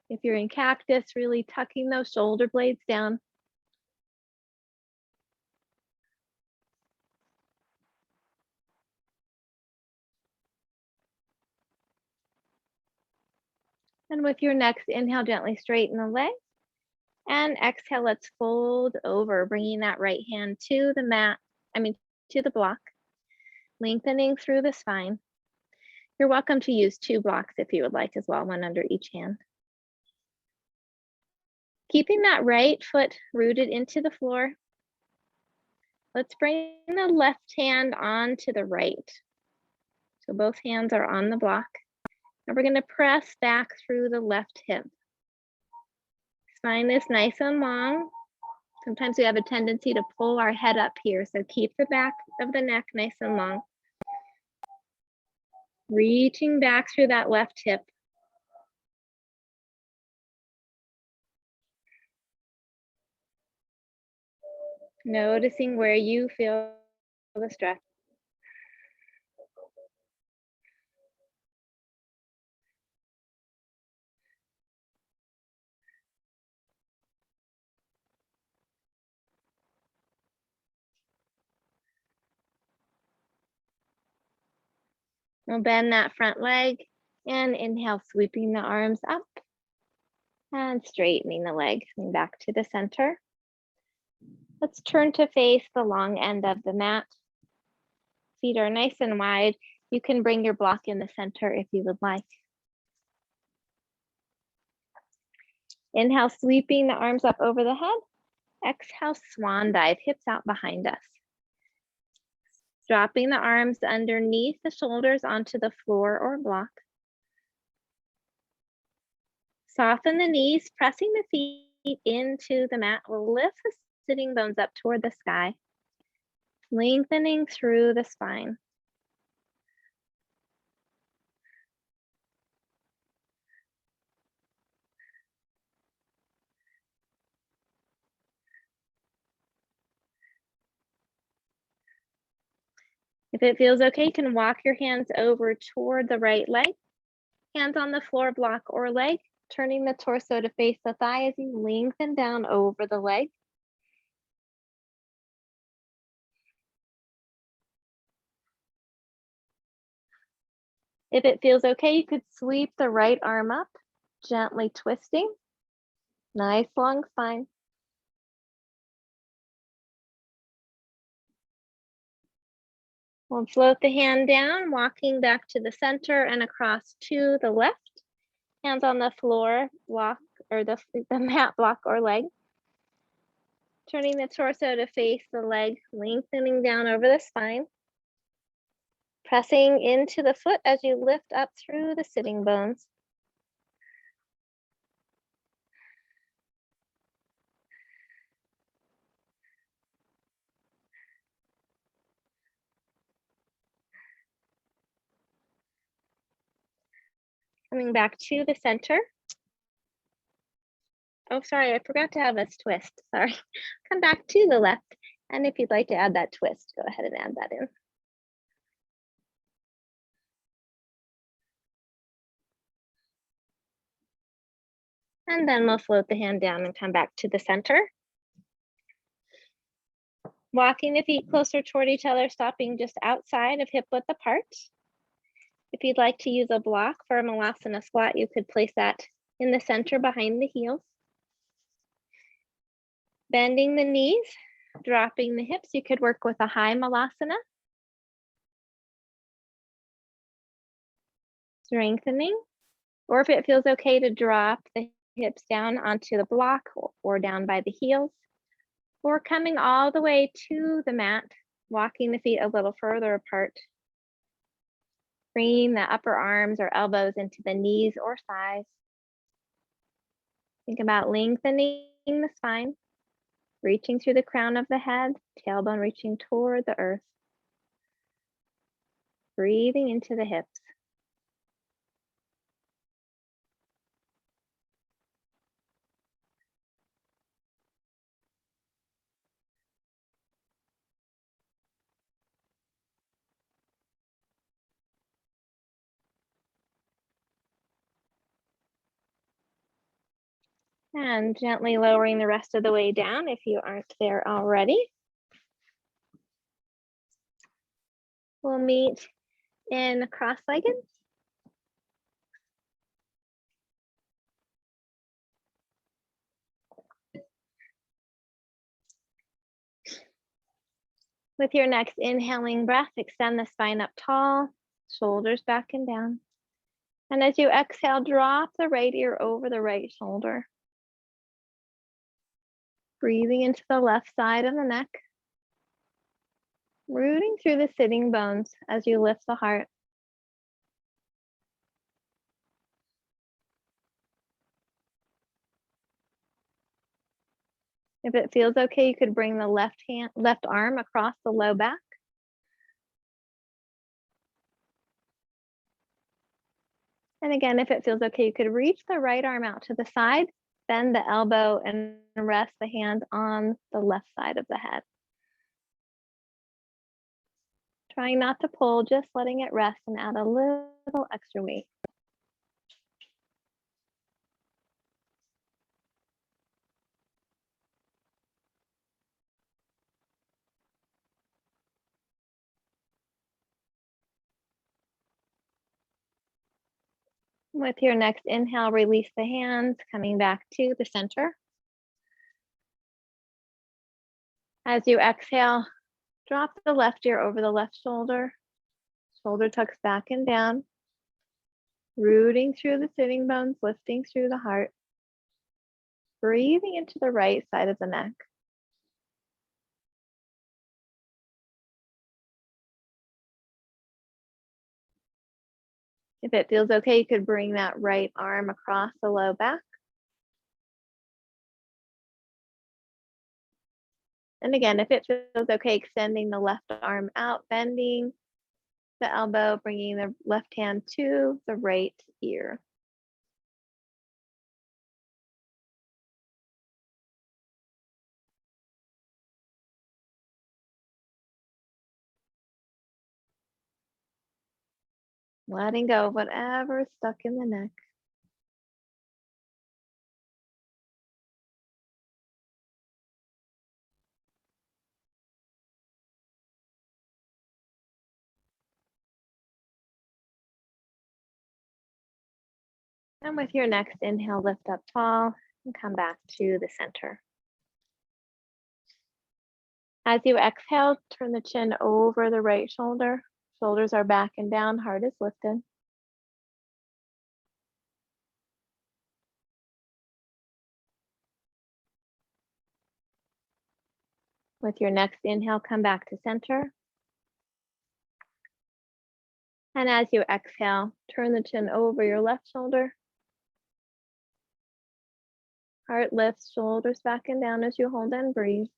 A: If you're in cactus, really tucking those shoulder blades down. And with your next inhale, gently straighten the legs. And exhale, let's fold over, bringing that right hand to the mat, to the block, lengthening through the spine. You're welcome to use 2 blocks if you would like as well, one under each hand. Keeping that right foot rooted into the floor. Let's bring the left hand onto the right. So both hands are on the block. And we're gonna press back through the left hip. Spine is nice and long. Sometimes we have a tendency to pull our head up here, so keep the back of the neck nice and long. Reaching back through that left hip. Noticing where you feel the stretch. We'll bend that front leg and inhale, sweeping the arms up and straightening the leg, coming back to the center. Let's turn to face the long end of the mat. Feet are nice and wide. You can bring your block in the center if you would like. Inhale, sweeping the arms up over the head. Exhale, swan dive, hips out behind us. Dropping the arms underneath the shoulders onto the floor or block. Soften the knees, pressing the feet into the mat. We'll lift the sitting bones up toward the sky, lengthening through the spine. If it feels okay, you can walk your hands over toward the right leg, hands on the floor, block or leg, turning the torso to face the thigh as you lengthen down over the leg. If it feels okay, you could sweep the right arm up, gently twisting. Nice long spine. We'll float the hand down, walking back to the center and across to the left. Hands on the floor, block, or the mat block or leg. Turning the torso to face the leg, lengthening down over the spine. Pressing into the foot as you lift up through the sitting bones. Coming back to the center. Oh, sorry, I forgot to have this twist. Sorry. Come back to the left. And if you'd like to add that twist, go ahead and add that in. And then we'll float the hand down and come back to the center. Walking the feet closer toward each other, stopping just outside of hip width apart. If you'd like to use a block for a malasana squat, you could place that in the center behind the heels. Bending the knees, dropping the hips. You could work with a high malasana. Strengthening, or if it feels okay to drop the hips down onto the block or down by the heels, or coming all the way to the mat, walking the feet a little further apart. Bringing the upper arms or elbows into the knees or thighs. Think about lengthening the spine, reaching through the crown of the head, tailbone reaching toward the earth. Breathing into the hips. And gently lowering the rest of the way down if you aren't there already. We'll meet in cross-legged. With your next inhaling breath, extend the spine up tall, shoulders back and down. And as you exhale, drop the right ear over the right shoulder. Breathing into the left side of the neck. Rooting through the sitting bones as you lift the heart. If it feels okay, you could bring the left arm across the low back. And again, if it feels okay, you could reach the right arm out to the side, bend the elbow and rest the hand on the left side of the head. Trying not to pull, just letting it rest and add a little extra weight. With your next inhale, release the hands, coming back to the center. As you exhale, drop the left ear over the left shoulder. Shoulder tucks back and down. Rooting through the sitting bones, lifting through the heart. Breathing into the right side of the neck. If it feels okay, you could bring that right arm across the low back. And again, if it feels okay, extending the left arm out, bending the elbow, bringing the left hand to the right ear. Letting go of whatever is stuck in the neck. And with your next inhale, lift up tall and come back to the center. As you exhale, turn the chin over the right shoulder. Shoulders are back and down, heart is lifted. With your next inhale, come back to center. And as you exhale, turn the chin over your left shoulder. Heart lifts, shoulders back and down as you hold and breathe.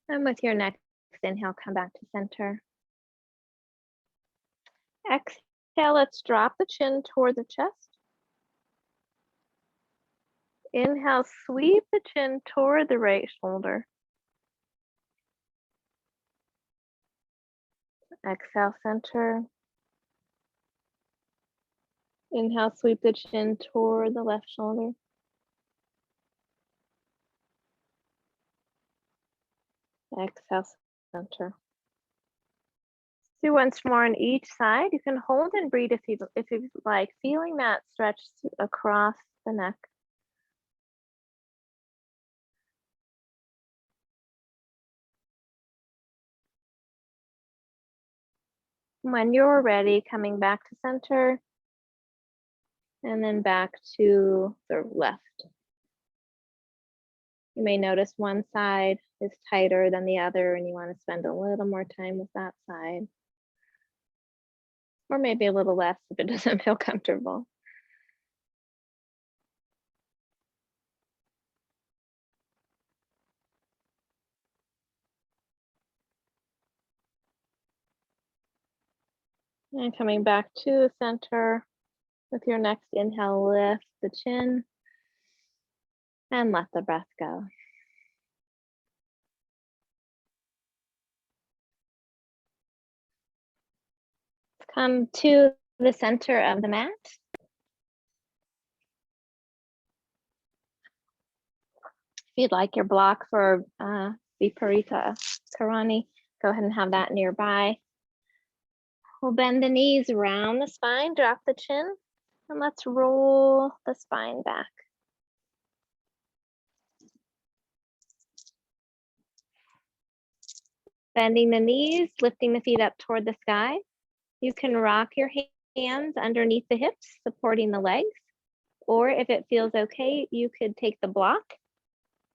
A: And with your next inhale, come back to center. Exhale, let's drop the chin toward the chest. Inhale, sweep the chin toward the right shoulder. Exhale, center. Inhale, sweep the chin toward the left shoulder. Exhale, center. Do once more on each side. You can hold and breathe if you like, feeling that stretch across the neck. When you're ready, coming back to center and then back to the left. You may notice one side is tighter than the other and you want to spend a little more time with that side. Or maybe a little less if it doesn't feel comfortable. And coming back to center with your next inhale, lift the chin and let the breath go. Come to the center of the mat. If you'd like your block for Viparita Karani, go ahead and have that nearby. We'll bend the knees around the spine, drop the chin, and let's roll the spine back. Bending the knees, lifting the feet up toward the sky. You can rock your hands underneath the hips, supporting the legs. Or if it feels okay, you could take the block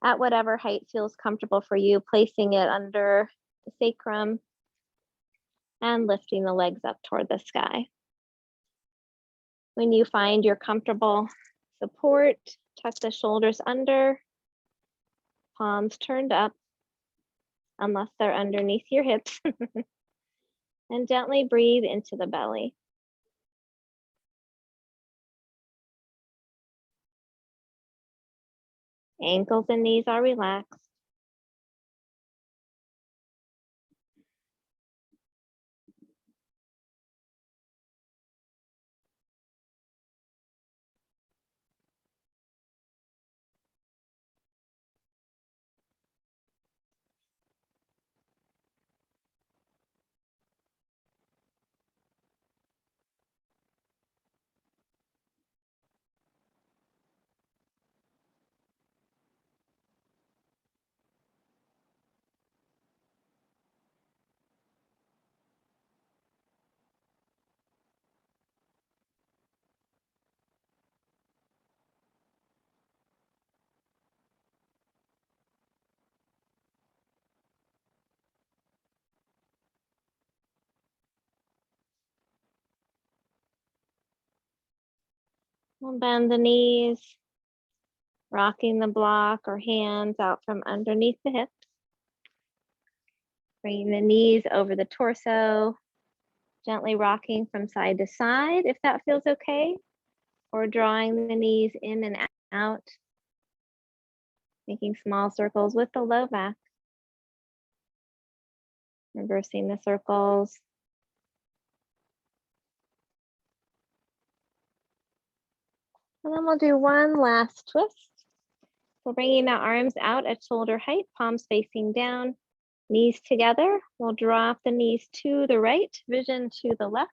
A: at whatever height feels comfortable for you, placing it under the sacrum and lifting the legs up toward the sky. When you find your comfortable support, tuck the shoulders under, palms turned up, unless they're underneath your hips, and gently breathe into the belly. Ankles and knees are relaxed. We'll bend the knees, rocking the block or hands out from underneath the hips. Bringing the knees over the torso, gently rocking from side to side if that feels okay, or drawing the knees in and out, making small circles with the low back. Reversing the circles. And then we'll do one last twist. So bringing the arms out at shoulder height, palms facing down, Knees together, we'll drop the knees to the right, vision to the left.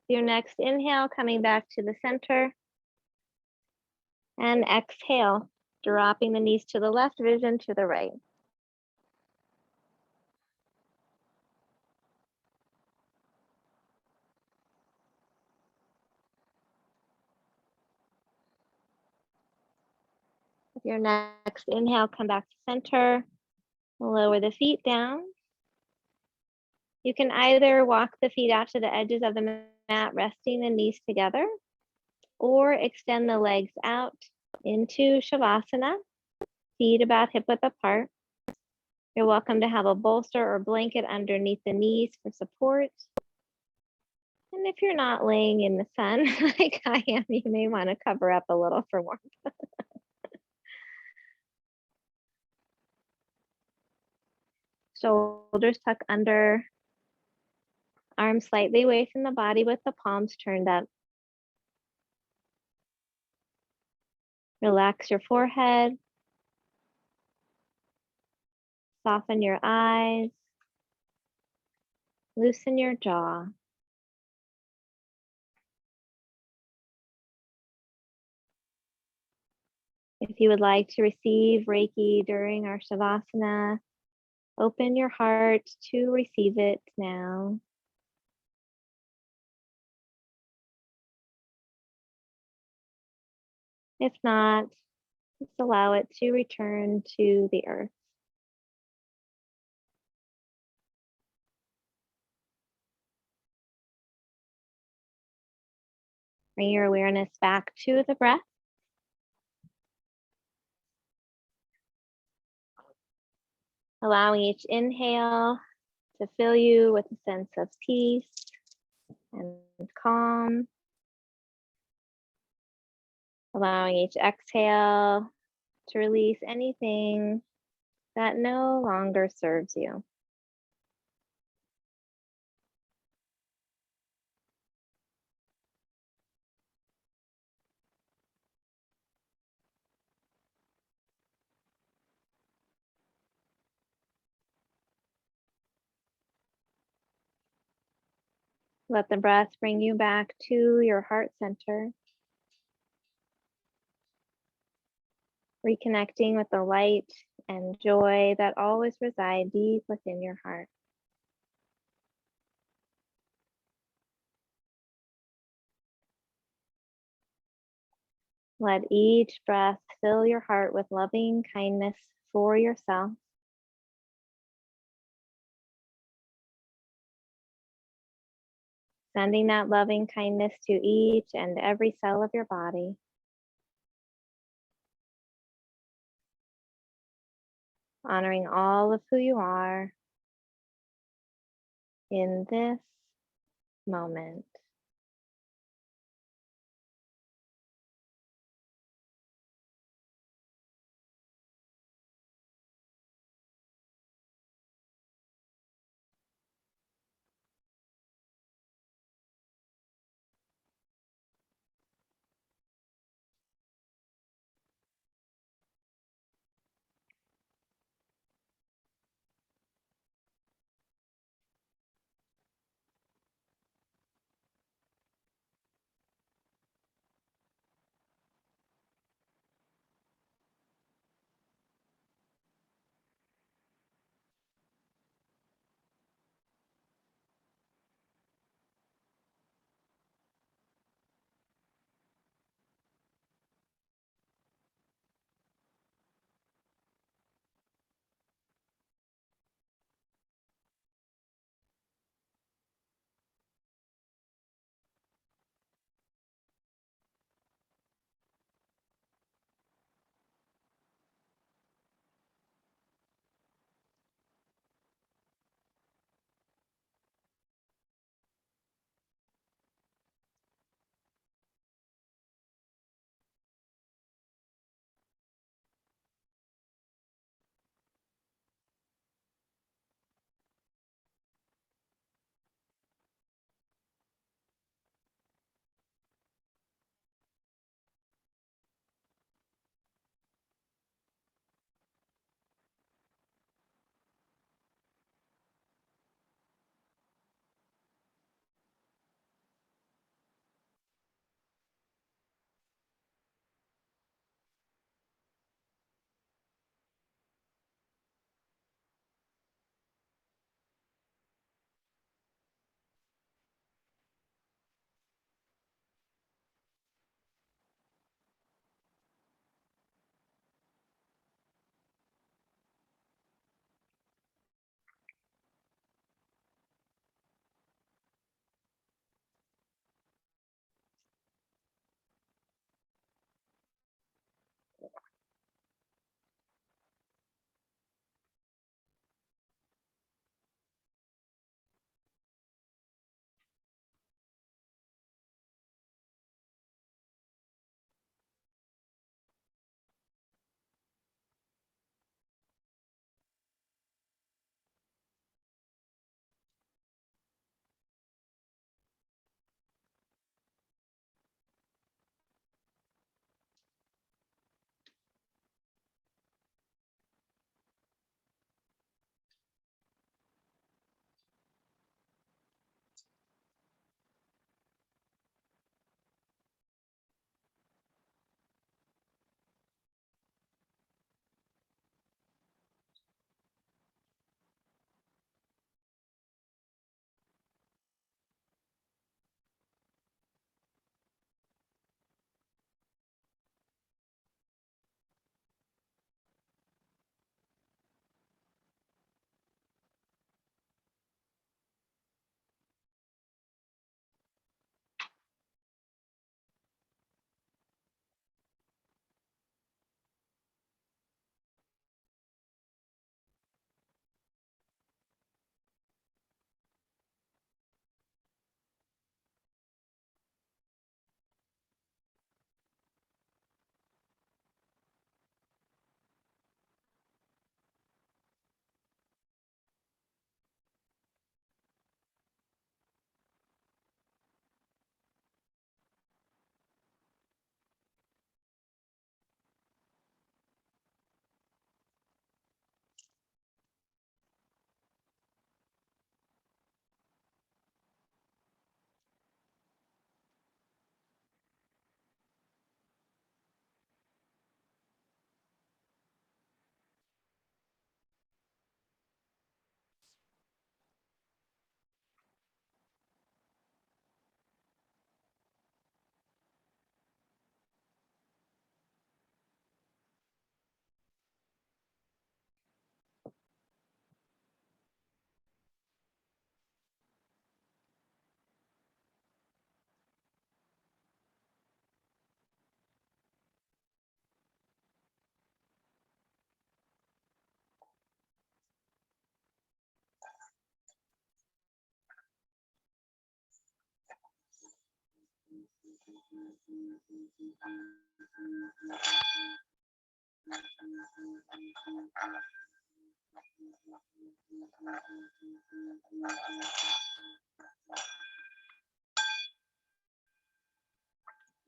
A: Your next inhale, coming back to the center. And exhale, dropping the knees to the left, vision to the right. With your next inhale, come back to center. Lower the feet down. You can either walk the feet out to the edges of the mat, resting the knees together, or extend the legs out into Shavasana, feet about hip width apart. You're welcome to have a bolster or blanket underneath the knees for support. And if you're not laying in the sun like I am, you may want to cover up a little for warmth. Shoulders tuck under, arms slightly away from the body with the palms turned up. Relax your forehead. Soften your eyes. Loosen your jaw. If you would like to receive Reiki during our Shavasana, open your heart to receive it now. If not, just allow it to return to the earth. Bring your awareness back to the breath. Allowing each inhale to fill you with a sense of peace and calm. Allowing each exhale to release anything that no longer serves you. Let the breath bring you back to your heart center. Reconnecting with the light and joy that always reside deep within your heart. Let each breath fill your heart with loving kindness for yourself. Sending that loving kindness to each and every cell of your body. Honoring all of who you are in this moment.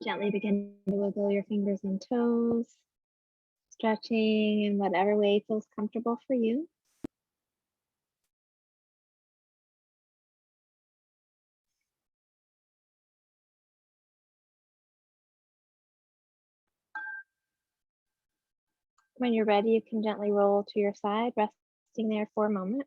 A: Gently begin to wiggle your fingers and toes, stretching in whatever way feels comfortable for you. When you're ready, you can gently roll to your side, resting there for a moment.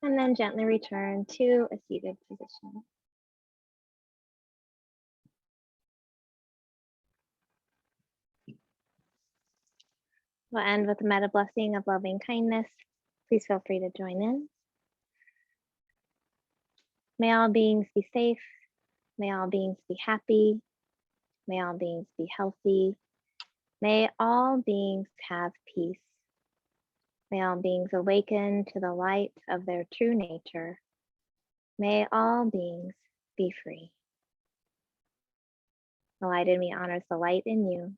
A: And then gently return to a seated position. We'll end with a metta blessing of loving kindness. Please feel free to join in. May all beings be safe. May all beings be happy. May all beings be healthy. May all beings have peace. May all beings awaken to the light of their true nature. May all beings be free. The light in me honors the light in you.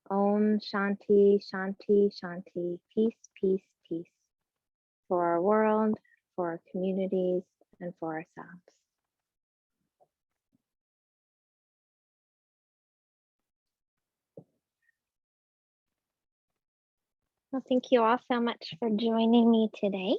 A: Om Shanti, Shanti, Shanti. Peace, peace, peace. For our world, for our communities, and for ourselves. Well, thank you all so much for joining me today.